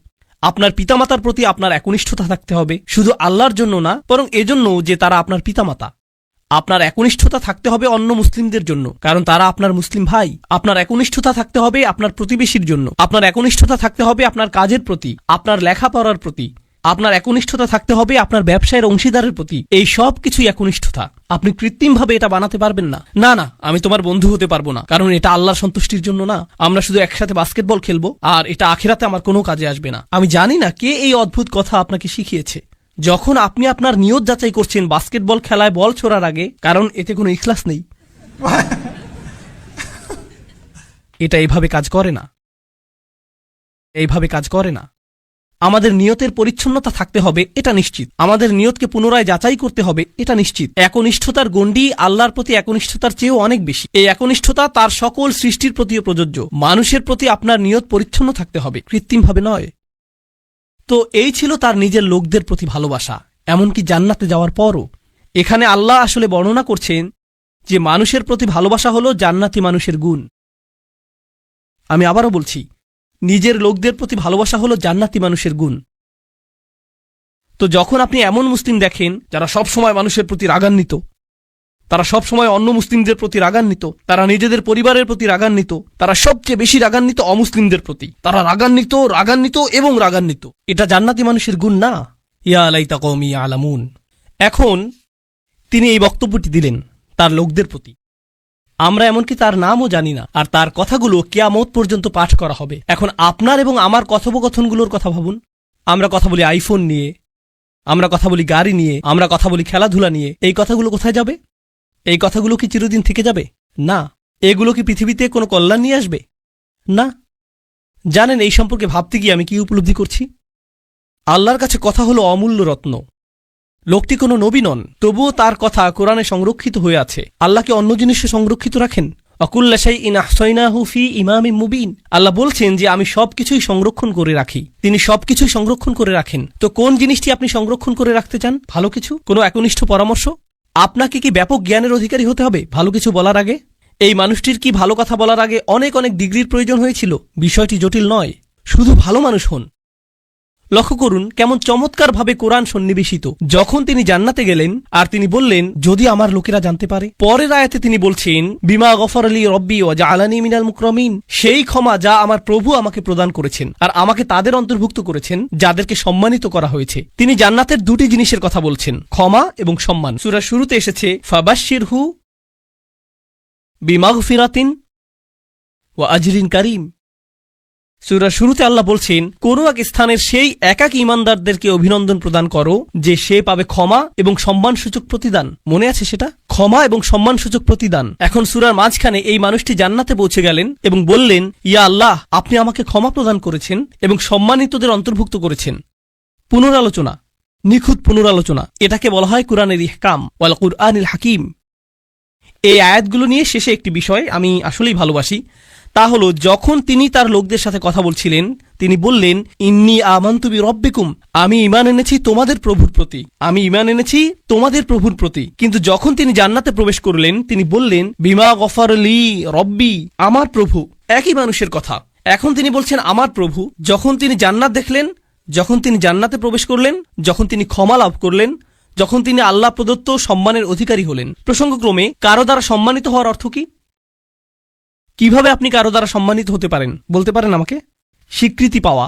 আপনার পিতামাতার প্রতি আপনার একনিষ্ঠতা থাকতে হবে, শুধু আল্লাহর জন্য না, বরং এজন্য যে তারা আপনার পিতামাতা। আপনার একনিষ্ঠতা থাকতে হবে অন্য মুসলিমদের জন্য, কারণ তারা আপনার মুসলিম ভাই। আপনার একনিষ্ঠতা থাকতে হবে আপনার প্রতিবেশীর জন্য। আপনার একনিষ্ঠতা থাকতে হবে আপনার কাজের প্রতি, আপনার লেখাপড়ার প্রতি। আপনার একনিষ্ঠতা থাকতে হবে আপনার ব্যবসায়ের অংশীদারের প্রতি। এই সব কিছুই একনিষ্ঠতা। আপনি কৃত্রিমভাবে এটা বানাতে পারবেন না। না, আমি তোমার বন্ধু হতে পারবো না, কারণ এটা আল্লাহর সন্তুষ্টির জন্য না। আমরা শুধু একসাথে বাস্কেটবল খেলবো, আর এটা আখিরাতে আমার কোনো কাজে আসবে না। আমি জানি না কে এই অদ্ভুত কথা আপনাকে শিখিয়েছে। যখন আপনি আপনার নিয়ত যাচাই করছেন বাস্কেটবল খেলায় বল ছোড়ার আগে, কারণ এতে কোনো ইখলাস নেই। এটা এইভাবে কাজ করে না। আমাদের নিয়তের পরিচ্ছন্নতা থাকতে হবে, এটা নিশ্চিত। আমাদের নিয়তকে পুনরায় যাচাই করতে হবে, এটা নিশ্চিত। একনিষ্ঠতার গণ্ডি আল্লাহর প্রতি একনিষ্ঠতার চেয়েও অনেক বেশি। এই একনিষ্ঠতা তার সকল সৃষ্টির প্রতিও প্রযোজ্য। মানুষের প্রতি আপনার নিয়ত পরিচ্ছন্ন থাকতে হবে, কৃত্রিমভাবে নয়। তো এই ছিল তার নিজের লোকদের প্রতি ভালোবাসা, এমনকি জান্নাতে যাওয়ার পরও। এখানে আল্লাহ আসলে বর্ণনা করছেন যে মানুষের প্রতি ভালোবাসা হলো জান্নাতি মানুষের গুণ। আমি আবারও বলছি, নিজের লোকদের প্রতি ভালোবাসা হলো জান্নাতি মানুষের গুণ। তো যখন আপনি এমন মুসলিম দেখেন যারা সব সময় মানুষের প্রতি রাগান্বিত, তারা সব সময় অন্য মুসলিমদের প্রতি রাগান্বিত, তারা নিজেদের পরিবারের প্রতি রাগান্বিত, তারা সবচেয়ে বেশি রাগান্বিত অমুসলিমদের প্রতি, তারা রাগান্বিত এবং রাগান্বিত, এটা জান্নাতি মানুষের গুণ না। ইয়া লাইতা কওমি আলামুন। এখন তিনি এই বক্তব্যটি দিলেন তার লোকদের প্রতি। আমরা এমনকি তার নামও জানি না, আর তার কথাগুলো কিয়ামত পর্যন্ত পাঠ করা হবে। এখন আপনার এবং আমার কথোপকথনগুলোর কথা ভাবুন। আমরা কথা বলি আইফোন নিয়ে, আমরা কথা বলি গাড়ি নিয়ে, আমরা কথা বলি খেলাধুলা নিয়ে। এই কথাগুলো কোথায় যাবে? এই কথাগুলো কি চিরদিন থেকে যাবে? না। এগুলো কি পৃথিবীতে কোনো কল্যাণ নিয়ে আসবে? না। জানেন এই সম্পর্কে ভাবতে গিয়ে আমি কি উপলব্ধি করছি? আল্লাহর কাছে কথা হলো অমূল্য রত্ন। লোকটি কোনো নবী নন, তবুও তার কথা কোরআনে সংরক্ষিত হয়ে আছে। আল্লাহকে অন্য জিনিসে সংরক্ষিত রাখেন? অকুল্লা শাইইন আহসাইনাহু ফি ইমামিম মুবিন। আল্লাহ বলছেন যে আমি সবকিছুই সংরক্ষণ করে রাখি। তিনি সবকিছুই সংরক্ষণ করে রাখেন। তো কোন জিনিসটি আপনি সংরক্ষণ করে রাখতে চান? ভালো কিছু? কোনো একনিষ্ঠ পরামর্শ? আপনাকে কি ব্যাপক জ্ঞানের অধিকারী হতে হবে ভালো কিছু বলার আগে? এই মানুষটির কি ভালো কথা বলার আগে অনেক ডিগ্রির প্রয়োজন হয়েছিল? বিষয়টি জটিল নয়, শুধু ভালো মানুষ হন। লক্ষ্য করুন কেমন চমৎকার ভাবে কোরআন সন্নিবেশিত। যখন তিনি জান্নাতে গেলেন আর তিনি বললেন যদি আমার লোকেরা জানতে পারে, পরের আয়াতে তিনি বলছেন বিমা গফর আলী রব্বি ওয়া জাআলানি মিনাল মুকরামিন, সেই ক্ষমা যা আমার প্রভু আমাকে প্রদান করেছেন আর আমাকে তাদের অন্তর্ভুক্ত করেছেন যাদেরকে সম্মানিত করা হয়েছে। তিনি জান্নাতের দুটি জিনিসের কথা বলছেন, ক্ষমা এবং সম্মান। সূরার শুরুতে এসেছে ফাবাশশিরহু বিমাগফিরাতিন ওয়া আজরিন কারীম। সূরার শুরুতে আল্লাহ বলছেন কোন এক স্থানের সেই একাকী ঈমানদারদেরকে অভিনন্দন প্রদান করো যে সে পাবে ক্ষমা এবং সম্মানসূচক প্রতিদান। মনে আছে সেটা, ক্ষমা এবং সম্মানসূচক প্রতিদান। এখন সূরার মাঝখানে এই মানুষটি জান্নাতে পৌঁছে গেলেন এবং বললেন ইয়া আল্লাহ, আপনি আমাকে ক্ষমা প্রদান করেছেন এবং সম্মানিতদের অন্তর্ভুক্ত করেছেন। পুনরালোচনা, নিখুঁত পুনরালোচনা, এটাকে বলা হয় কুরআনের ইহকাম ওয়াল কুরআনিল হাকিম। এই আয়াতগুলো নিয়ে শেষে একটি বিষয় আমি আসলেই ভালোবাসি, তা হলো যখন তিনি তার লোকদের সাথে কথা বলছিলেন তিনি বললেন ইন্নী আমানতু বিরব্বিকুম, আমি ঈমান এনেছি তোমাদের প্রভুর প্রতি, আমি ঈমান এনেছি তোমাদের প্রভুর প্রতি। কিন্তু যখন তিনি জান্নাতে প্রবেশ করলেন তিনি বললেন বিমা গফর লি রব্বি, আমার প্রভু। একই মানুষের কথা, এখন তিনি বলছেন আমার প্রভু। যখন তিনি জান্নাত দেখলেন, যখন তিনি জান্নাতে প্রবেশ করলেন, যখন তিনি ক্ষমা লাভ করলেন, যখন তিনি আল্লাহ প্রদত্ত সম্মানের অধিকারী হলেন। প্রসঙ্গক্রমে কারো দ্বারা সম্মানিত হওয়ার অর্থ কি? কিভাবে আপনি কারো দ্বারা সম্মানিত হতে পারেন বলতে পারেন আমাকে? স্বীকৃতি পাওয়া।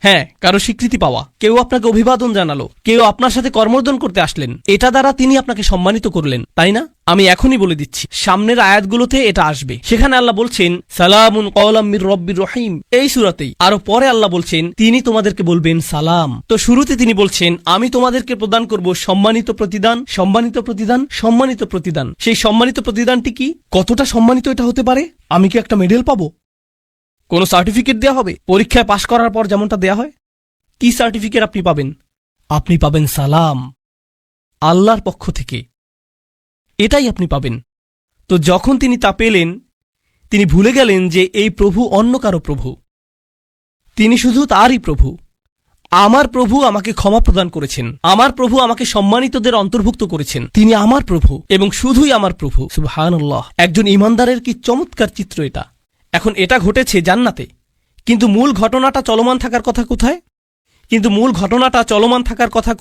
হ্যাঁ, কারো স্বীকৃতি পাওয়া। কেউ আপনাকে অভিবাদন জানালো, কেউ আপনার সাথে কর্মর্দন করতে আসলেন, এটা দ্বারা তিনি আপনাকে সম্মানিত করলেন, তাই না? আমি এখনই বলে দিচ্ছি, সামনের আয়াতগুলোতে এটা আসবে। সেখানে আল্লাহ বলছেন সালামুন কওলাম মির রব্বির রহিম, এই সূরাতেই। আরো পরে আল্লাহ বলছেন তিনি তোমাদেরকে বলবেন সালাম। তো শুরুতে তিনি বলছেন আমি তোমাদেরকে প্রদান করব সম্মানিত প্রতিদান, সম্মানিত প্রতিদান, সম্মানিত প্রতিদান। সেই সম্মানিত প্রতিদানটি কি? কতটা সম্মানিত এটা হতে পারে? আমি কি একটা মেডেল পাবো? কোনো সার্টিফিকেট দেয়া হবে? পরীক্ষায় পাশ করার পর যেমনটা দেয়া হয়? কি সার্টিফিকেট আপনি পাবেন? আপনি পাবেন সালাম, আল্লাহর পক্ষ থেকে, এটাই আপনি পাবেন। তো যখন তিনি তা পেলেন তিনি ভুলে গেলেন যে এই প্রভু অন্য কারো প্রভু, তিনি শুধু তারই প্রভু। আমার প্রভু আমাকে ক্ষমা প্রদান করেছেন, আমার প্রভু আমাকে সম্মানিতদের অন্তর্ভুক্ত করেছেন, তিনি আমার প্রভু এবং শুধুই আমার প্রভু। সুবহানাল্লাহ, একজন ঈমানদারের কি চমৎকার চিত্র এটা। এখন এটা ঘটেছে জান্নাতে, কিন্তু মূল ঘটনাটা চলমান থাকার কথা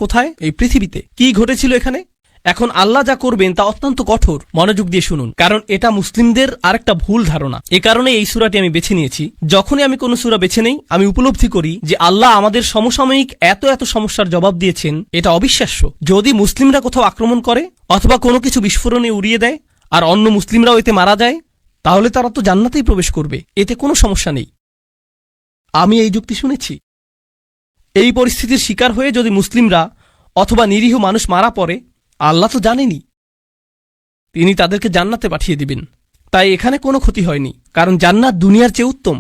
কোথায়? এই পৃথিবীতে। কি ঘটেছিল এখানে? এখন আল্লাহ যা করবেন তা অত্যন্ত কঠোর। মনোযোগ দিয়ে শুনুন, কারণ এটা মুসলিমদের আরেকটা ভুল ধারণা। এ কারণে এই সূরাটি আমি বেছে নিয়েছি। যখনই আমি কোনো সূরা বেছে নেই আমি উপলব্ধি করি যে আল্লাহ আমাদের সমসাময়িক এত এত সমস্যার জবাব দিয়েছেন, এটা অবিশ্বাস্য। যদি মুসলিমরা কোথাও আক্রমণ করে অথবা কোনো কিছু বিস্ফোরণে উড়িয়ে দেয় আর অন্য মুসলিমরাও এতে মারা যায়, তাহলে তারা তো জান্নাতেই প্রবেশ করবে, এতে কোনো সমস্যা নেই। আমি এই যুক্তি শুনেছি। এই পরিস্থিতির শিকার হয়ে যদি মুসলিমরা অথবা নিরীহ মানুষ মারা পড়ে, আল্লাহ তো জানেনি, তিনি তাদেরকে জান্নাতে পাঠিয়ে দিবেন। তাই এখানে কোনো ক্ষতি হয়নি, কারণ জান্নাত দুনিয়ার চেয়ে উত্তম।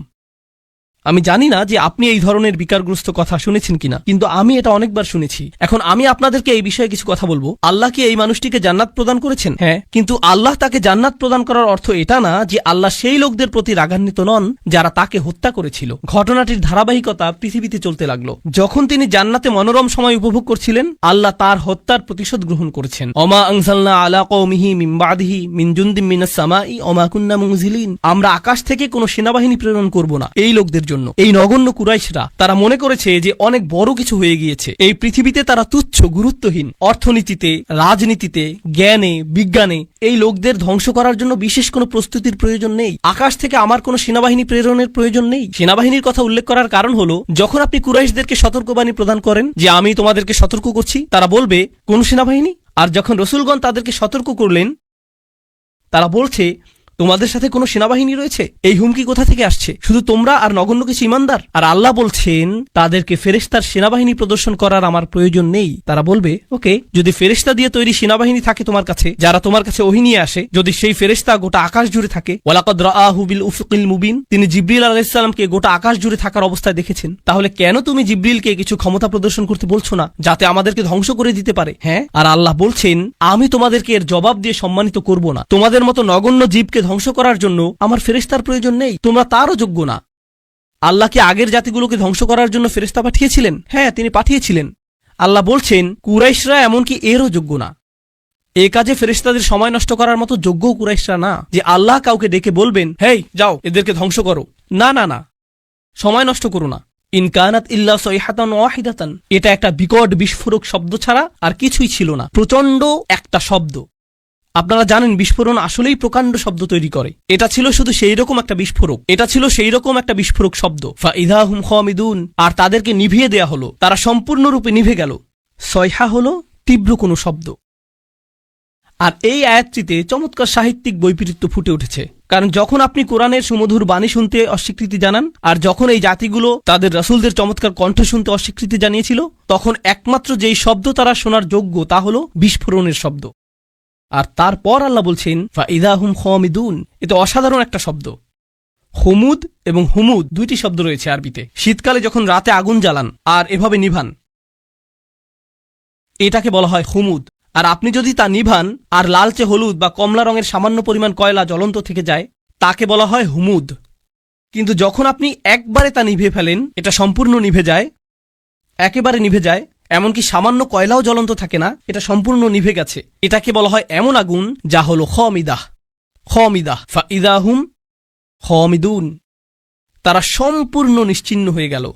আমি জানি না যে আপনি এই ধরনের বিকারগ্রস্ত কথা শুনেছেন কিনা, কিন্তু আমি এটা অনেকবার শুনেছি। এখন আমি আপনাদেরকে এই বিষয়ে কিছু কথা বলবো। আল্লাহ কি এই মানুষটিকে জান্নাত প্রদান করেছেন? হ্যাঁ, কিন্তু আল্লাহ তাকে জান্নাত প্রদান করার অর্থ এটা না যে আল্লাহ সেই লোকদের প্রতি রাগান্বিত নন যারা তাকে হত্যা করেছিল। ঘটনাটির ধারাবাহিকতা পৃথিবীতে চলতে লাগলো। যখন তিনি জান্নাতে মনোরম সময় উপভোগ করছিলেন, আল্লাহ তার হত্যার প্রতিশোধ গ্রহণ করেছেন। ওমা আনজালনা আলা কওমিহি মিন বাদিহি মিন জুনদিন মিনাস সামাই ওমা কুন্না মুনজিলিন, আমরা আকাশ থেকে কোনো সেনাবাহিনী প্রেরণ করব না এই লোকদের জন্য। এই নগণ্য কুরাইশরা তারা মনে করেছে যে অনেক বড় কিছু হয়ে গিয়েছে। এই পৃথিবীতে তারা তুচ্ছ, গুরুত্বহীন। অর্থনীতিতে, রাজনীতিতে, জ্ঞানে, বিজ্ঞানে এই লোকদের ধ্বংস করার জন্য বিশেষ কোনো প্রস্তুতির প্রয়োজন নেই। আকাশ থেকে আমার কোনো সেনাবাহিনী প্রেরণের প্রয়োজন নেই। সেনাবাহিনীর কথা উল্লেখ করার কারণ হলো যখন আপনি কুরাইশদেরকে সতর্কবাণী প্রদান করেন যে আমি তোমাদেরকে সতর্ক করছি, তারা বলবে কোন সেনাবাহিনী? আর যখন রসুলগণ তাদেরকে সতর্ক করলেন তারা বলছে তোমাদের সাথে কোনো সেনাবাহিনী রয়েছে। এই হুমকি কোথা থেকে আসছে? শুধু তোমরা আর নগণ্য কিছু ঈমানদার। আর আল্লাহ বলছেন তাদেরকে ফেরেশতার সেনাবাহিনী প্রদর্শন করার আমার প্রয়োজন নেই। তারা বলবে ওকে, যদি ফেরেশতা দিয়ে তৈরি সেনাবাহিনী থাকে তোমার কাছে, যারা তোমার কাছে ওহী নিয়ে আসে, যদি সেই ফেরেশতা গোটা আকাশ জুড়ে থাকে, ওয়ালাকাদ রাআহু বিল উফুকিল মুবিন, তিনি জিবরিল আলাইহিস সালামকে গোটা আকাশ জুড়ে থাকার অবস্থায় দেখেছেন, তাহলে কেন তুমি জিবরিলকে কিছু ক্ষমতা প্রদর্শন করতে বলছো না যাতে আমাদেরকে ধ্বংস করে দিতে পারে? হ্যাঁ, আর আল্লাহ বলছেন আমি তোমাদেরকে এর জবাব দিয়ে সম্মানিত করব না। তোমাদের মতো নগণ্য জীবকে ধ্বংস করার জন্য আমার ফেরেশতার প্রয়োজন নেই, তোমরা তারও যোগ্য না। আল্লাহ কি আগের জাতিগুলোকে ধ্বংস করার জন্য ফেরেশতা পাঠিয়েছিলেন? হ্যাঁ, তিনি পাঠিয়েছিলেন। আল্লাহ বলছেন কুরাইশরা এমনকি এরও যোগ্য না। এ কাজে ফেরেশতাদের সময় নষ্ট করার মতো যোগ্য কুরাইশরা না যে আল্লাহ কাউকে ডেকে বলবেন হেই যাও এদেরকে ধ্বংস করো। না না না, সময় নষ্ট করো না। ইন কানাত ইল্লা সাইহাতান ওয়াহিদাতান, এটা একটা বিকট বিস্ফোরক শব্দ ছাড়া আর কিছুই ছিল না, প্রচন্ড একটা শব্দ। আপনারা জানেন বিস্ফোরণ আসলেই প্রকাণ্ড শব্দ তৈরি করে, এটা ছিল শুধু সেই রকম একটা বিস্ফোরক, এটা ছিল সেই রকম একটা বিস্ফোরক শব্দ। ফাইদা হুম খামিদুন, আর তাদেরকে নিভিয়ে দেয়া হলো, তারা সম্পূর্ণরূপে নিভে গেল। সয়হা হলো তীব্র কোনো শব্দ। আর এই আয়াতটিতে চমৎকার সাহিত্যিক বৈপরীত্য ফুটে উঠেছে, কারণ যখন আপনি কোরআনের সুমধুর বাণী শুনতে অস্বীকৃতি জানান, আর যখন এই জাতিগুলো তাদের রাসূলদের চমৎকার কণ্ঠ শুনতে অস্বীকৃতি জানিয়েছিল, তখন একমাত্র যেই শব্দ তারা শোনার যোগ্য তা হলো বিস্ফোরণের শব্দ। আর তারপর আল্লাহ বলছেন ফাইদা হুম খামিদুন, এটা অসাধারণ একটা শব্দ। হুমুদ এবং হুমুদ দুইটি শব্দ রয়েছে আরবিতে। শীতকালে যখন রাতে আগুন জ্বালান আর এভাবে নিভান, এটাকে বলা হয় হুমুদ। আর আপনি যদি তা নিভান আর লালচে হলুদ বা কমলা রঙের সামান্য পরিমাণ কয়লা জ্বলন্ত থেকে যায়, তাকে বলা হয় হুমুদ। কিন্তু যখন আপনি একবারে তা নিভে ফেলেন, এটা সম্পূর্ণ নিভে যায়, একেবারে নিভে যায়, এমনকি সামান্য কয়লাও জ্বলন্ত থাকে না, এটা সম্পূর্ণ নিভে গেছে, এটাকে বলা হয় এমন আগুন যা হলো খামিদাহ। খামিদাহ ফাইদা হুম খামিদুন, তারা সম্পূর্ণ নিশ্চিহ্ন হয়ে গেল।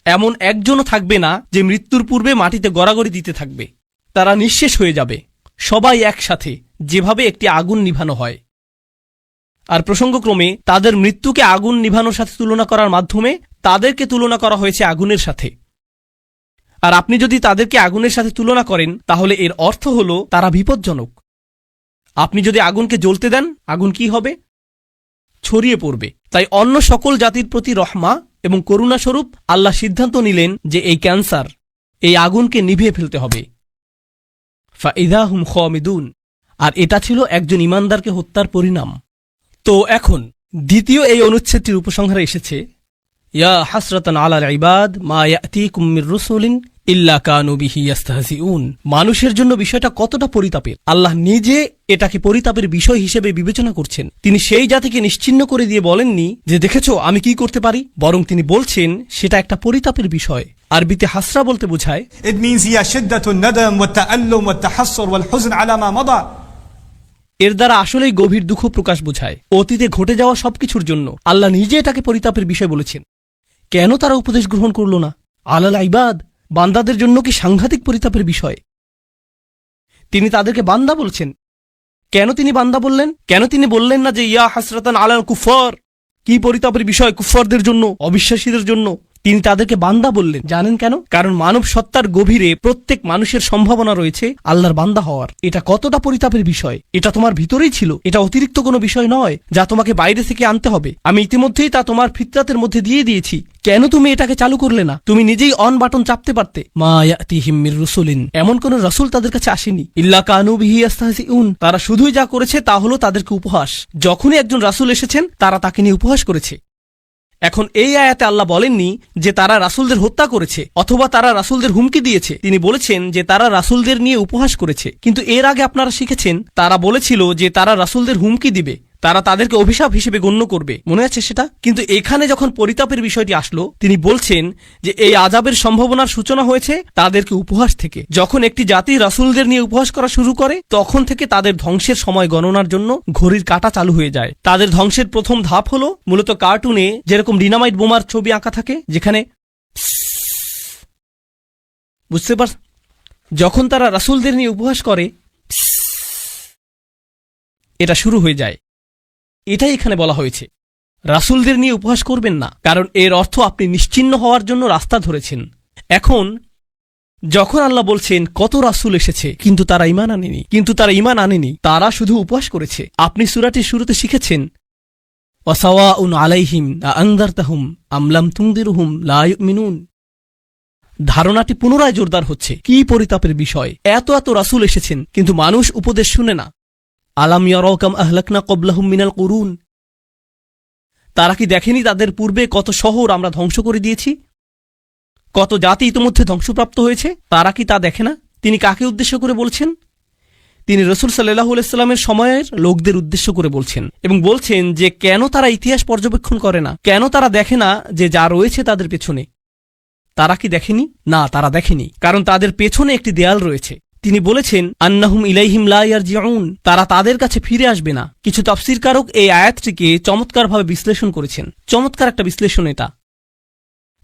এমন একজনও থাকবে না যে মৃত্যুর পূর্বে মাটিতে গড়াগড়ি দিতে থাকবে, তারা নিঃশেষ হয়ে যাবে, সবাই একসাথে, যেভাবে একটি আগুন নিভানো হয়। আর প্রসঙ্গক্রমে তাদের মৃত্যুকে আগুন নিভানোর সাথে তুলনা করার মাধ্যমে তাদেরকে তুলনা করা হয়েছে আগুনের সাথে। আর আপনি যদি তাদেরকে আগুনের সাথে তুলনা করেন, তাহলে এর অর্থ হল তারা বিপজ্জনক। আপনি যদি আগুনকে জ্বলতে দেন, আগুন কি হবে? ছড়িয়ে পড়বে। তাই অন্য সকল জাতির প্রতি রহমা এবং করুণাস্বরূপ আল্লাহ সিদ্ধান্ত নিলেন যে এই ক্যান্সার, এই আগুনকে নিভিয়ে ফেলতে হবে। ফাইদা হুম খামিদুন, আর এটা ছিল একজন ইমানদারকে হত্যার পরিণাম। তো এখন দ্বিতীয় এই অনুচ্ছেদটির উপসংহারে এসেছে, ইয়া হাসরাতান আলাল ইবাদ মা ইয়াতিকুম মির রাসূলিন ইল্লা কানু বিহি ইস্তাহজিউন। মানুষের জন্য বিষয়টা কতটা পরিতাপের, আল্লাহ নিজে এটাকে পরিতাপের বিষয় হিসেবে বিবেচনা করছেন। তিনি সেই জাতিকে নিশ্চিহ্ন করে দিয়ে বলেননি যে দেখেছো আমি কি করতে পারি, বরং তিনি বলছেন সেটা একটা পরিতাপের বিষয়। আরবিতে হাসরা বলতে বোঝায় It means هي شدة الندم والتألم والتحسر والحزن على ما مضى. এর দ্বারা আসলেই গভীর দুঃখ প্রকাশ বোঝায়। অতীতে ঘটে যাওয়া সবকিছুর জন্য আল্লাহ নিজে এটাকে পরিতাপের বিষয় বলেছেন। কেন তারা উপদেশ গ্রহণ করল না? আলাল ইবাদ, বান্দাদের জন্য কি সাংঘাতিক পরিতাপের বিষয়। তিনি তাদেরকে বান্দা বলছেন। কেন তিনি বান্দা বললেন? কেন তিনি বললেন না যে ইয়া হাসরাতান আলাল কুফার? কি পরিতাপের বিষয় কুফারদের জন্য, অবিশ্বাসীদের জন্য। তিনি তাদেরকে বান্দা বললেন। জানেন কেন? কারণ মানব সত্তার গভীরে প্রত্যেক মানুষের সম্ভাবনা রয়েছে আল্লাহর বান্দা হওয়ার। এটা কতটা পরিতাপের বিষয়, এটা তোমার ভিতরেই ছিল, এটা অতিরিক্ত কোনো বিষয় নয় যা তোমাকে বাইরে থেকে আনতে হবে। আমি ইতিমধ্যেই তা তোমার ফিতরাতের মধ্যে দিয়ে দিয়েছি। কেন তুমি এটাকে চালু করলে না? তুমি নিজেই অন বাটন চাপতে পারতে। মা ইয়াতিহিম মির রাসূলিন, এমন কোন রাসূল তাদের কাছে আসেনি। ইল্লা কানু বিহি ইস্তাহজিউন, তারা শুধুই যা করেছে তা হলো তাদেরকে উপহাস। যখনই একজন রাসূল এসেছেন তারা তাকে নিয়ে উপহাস করেছে। এখন এই আয়াতে আল্লাহ বলেননি যে তারা রাসূলদের হত্যা করেছে অথবা তারা রাসূলদের হুমকি দিয়েছে। তিনি বলেছেন যে তারা রাসূলদের নিয়ে উপহাস করেছে। কিন্তু এর আগে আপনারা শিখেছেন তারা বলেছিল যে তারা রাসূলদের হুমকি দিবে, তারা তাদেরকে অভিশাপ হিসেবে গণ্য করবে, মনে আছে সেটা? কিন্তু এখানে যখন পরিতাপের বিষয়টি আসলো, তিনি বলছেন যে এই আযাবের সম্ভাবনার সূচনা হয়েছে তাদেরকে উপহাস থেকে। যখন একটি জাতি রাসূলদের নিয়ে উপহাস করা শুরু করে, তখন থেকে তাদের ধ্বংসের সময় গণনার জন্য ঘড়ির কাঁটা চালু হয়ে যায়। তাদের ধ্বংসের প্রথম ধাপ হলো মূলত কার্টুনে যেরকম ডিনামাইট বোমার ছবি আঁকা থাকে, যেখানে বুঝতে পার, যখন তারা রাসূলদের নিয়ে উপহাস করে এটা শুরু হয়ে যায়। এটাই এখানে বলা হয়েছে, রাসূলদের নিয়ে উপহাস করবেন না, কারণ এর অর্থ আপনি নিশ্চিহ্ন হওয়ার জন্য রাস্তা ধরেছেন। এখন যখন আল্লাহ বলছেন কত রাসূল এসেছে কিন্তু তারা ঈমান আনেনি, তারা শুধু উপহাস করেছে। আপনি সূরাটির শুরুতে শিখেছেন ওয়াসাওয়াউন আলাইহিম আনযারতাহুম আম লাম তুনদিরহুম লা ইউমিনুন। ধারণাটি পুনরায় জোরদার হচ্ছে। কি পরিতাপের বিষয়, এত এত রাসূল এসেছেন কিন্তু মানুষ উপদেশ শুনে না। আলাম ইয়ারাউ কাম আহলাকনা ক্বাবলাহুম মিনাল কুরুন, তারা কি দেখেনি তাদের পূর্বে কত শহর আমরা ধ্বংস করে দিয়েছি, কত জাতি ইতিমধ্যে ধ্বংসপ্রাপ্ত হয়েছে? তারা কি তা দেখে না? তিনি কাকে উদ্দেশ্য করে বলছেন? তিনি রাসূল সাল্লাল্লাহু আলাইহি সাল্লামের সময়ের লোকদের উদ্দেশ্য করে বলছেন এবং বলছেন যে কেন তারা ইতিহাস পর্যবেক্ষণ করে না, কেন তারা দেখে না যে যা রয়েছে তাদের পেছনে। তারা কি দেখেনি? না, তারা দেখেনি, কারণ তাদের পেছনে একটি দেয়াল রয়েছে। তিনি বলেছেন আন্নাহুম ইলাইহিম লা ইয়ারজিউন, তারা তাদের কাছে ফিরে আসবে না। কিছু তাফসীরকারক এই আয়াতটিকে চমৎকারভাবে বিশ্লেষণ করেছেন। চমৎকার একটা বিশ্লেষণ এটা।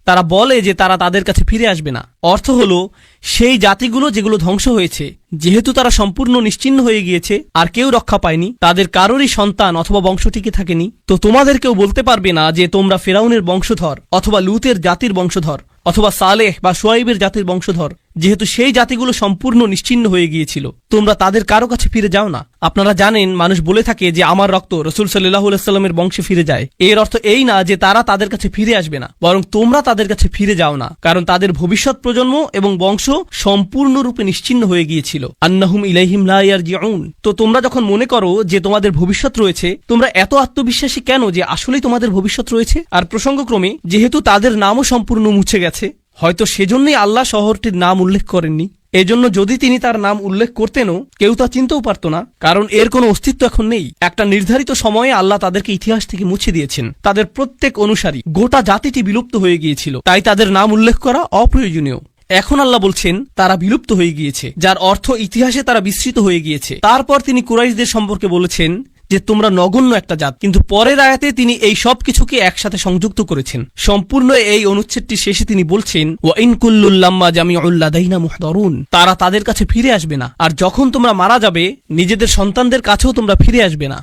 তারা বলে যে তারা তাদের কাছে ফিরে আসবে না। অর্থ হলো সেই জাতিগুলো যেগুলো ধ্বংস হয়েছে, যেহেতু তারা সম্পূর্ণ নিশ্চিহ্ন হয়ে গিয়েছে আর কেউ রক্ষা পায়নি, তাদের কারোরই সন্তান অথবা বংশ টিকে থাকেনি, তো তোমাদের কেউ বলতে পারবে না যে তোমরা ফেরাউনের বংশধর অথবা লুতের জাতির বংশধর অথবা সালেহ বা শুয়াইবের জাতির বংশধর, যেহেতু সেই জাতিগুলো সম্পূর্ণ নিশ্চিহ্ন হয়ে গিয়েছিল। তোমরা তাদের কারো কাছে ফিরে যাও না। আপনারা জানেন, মানুষ বলে থাকে যে আমার রক্ত রাসূল সাল্লাল্লাহু আলাইহি ওয়াসাল্লামের বংশে ফিরে যায়। এর অর্থ এই না যে তারা তাদের কাছে ফিরে আসবে না, বরং তোমরা তাদের কাছে ফিরে যাও না, কারণ তাদের ভবিষ্যৎ প্রজন্ম এবং বংশ সম্পূর্ণরূপে নিশ্চিহ্ন হয়ে গিয়েছিল। আন্নাহুম ইলাইহিম লা ইয়ারজিউন। তো তোমরা যখন মনে করো যে তোমাদের ভবিষ্যৎ রয়েছে, তোমরা এত আত্মবিশ্বাসী কেন যে আসলেই তোমাদের ভবিষ্যৎ রয়েছে? আর প্রসঙ্গক্রমে যেহেতু তাদের নামও সম্পূর্ণ মুছে গেছে, হয়তো সেজন্যই আল্লাহ শহরটির নাম উল্লেখ করেননি। এজন্য যদি তিনি তার নাম উল্লেখ করতেনও, কেউ তা চিনতেও পারত না, কারণ এর কোনো অস্তিত্ব এখন নেই। একটা নির্ধারিত সময়ে আল্লাহ তাদেরকে ইতিহাস থেকে মুছে দিয়েছেন। তাদের প্রত্যেক অনুসারী, গোটা জাতিটি বিলুপ্ত হয়ে গিয়েছিল, তাই তাদের নাম উল্লেখ করা অপ্রয়োজনীয়। এখন আল্লাহ বলছেন তারা বিলুপ্ত হয়ে গিয়েছে, যার অর্থ ইতিহাসে তারা বিস্মৃত হয়ে গিয়েছে। তারপর তিনি কুরাইশদের সম্পর্কে বলেছেন যে তোমরা নগণ্য একটা জাত, কিন্তু পরের আয়াতে তিনি এই সব কিছুকে একসাথে সংযুক্ত করেছেন। সম্পূর্ণ এই অনুচ্ছেদটি শেষে তিনি বলছেন, ওয়া ইন কুল্লুল লাম্মা জামিউল লাদাইনা মুহদারুন, তারা তাদের কাছে ফিরে আসবে না, আর যখন তোমরা মারা যাবে নিজেদের সন্তানদের কাছেও তোমরা ফিরে আসবে না।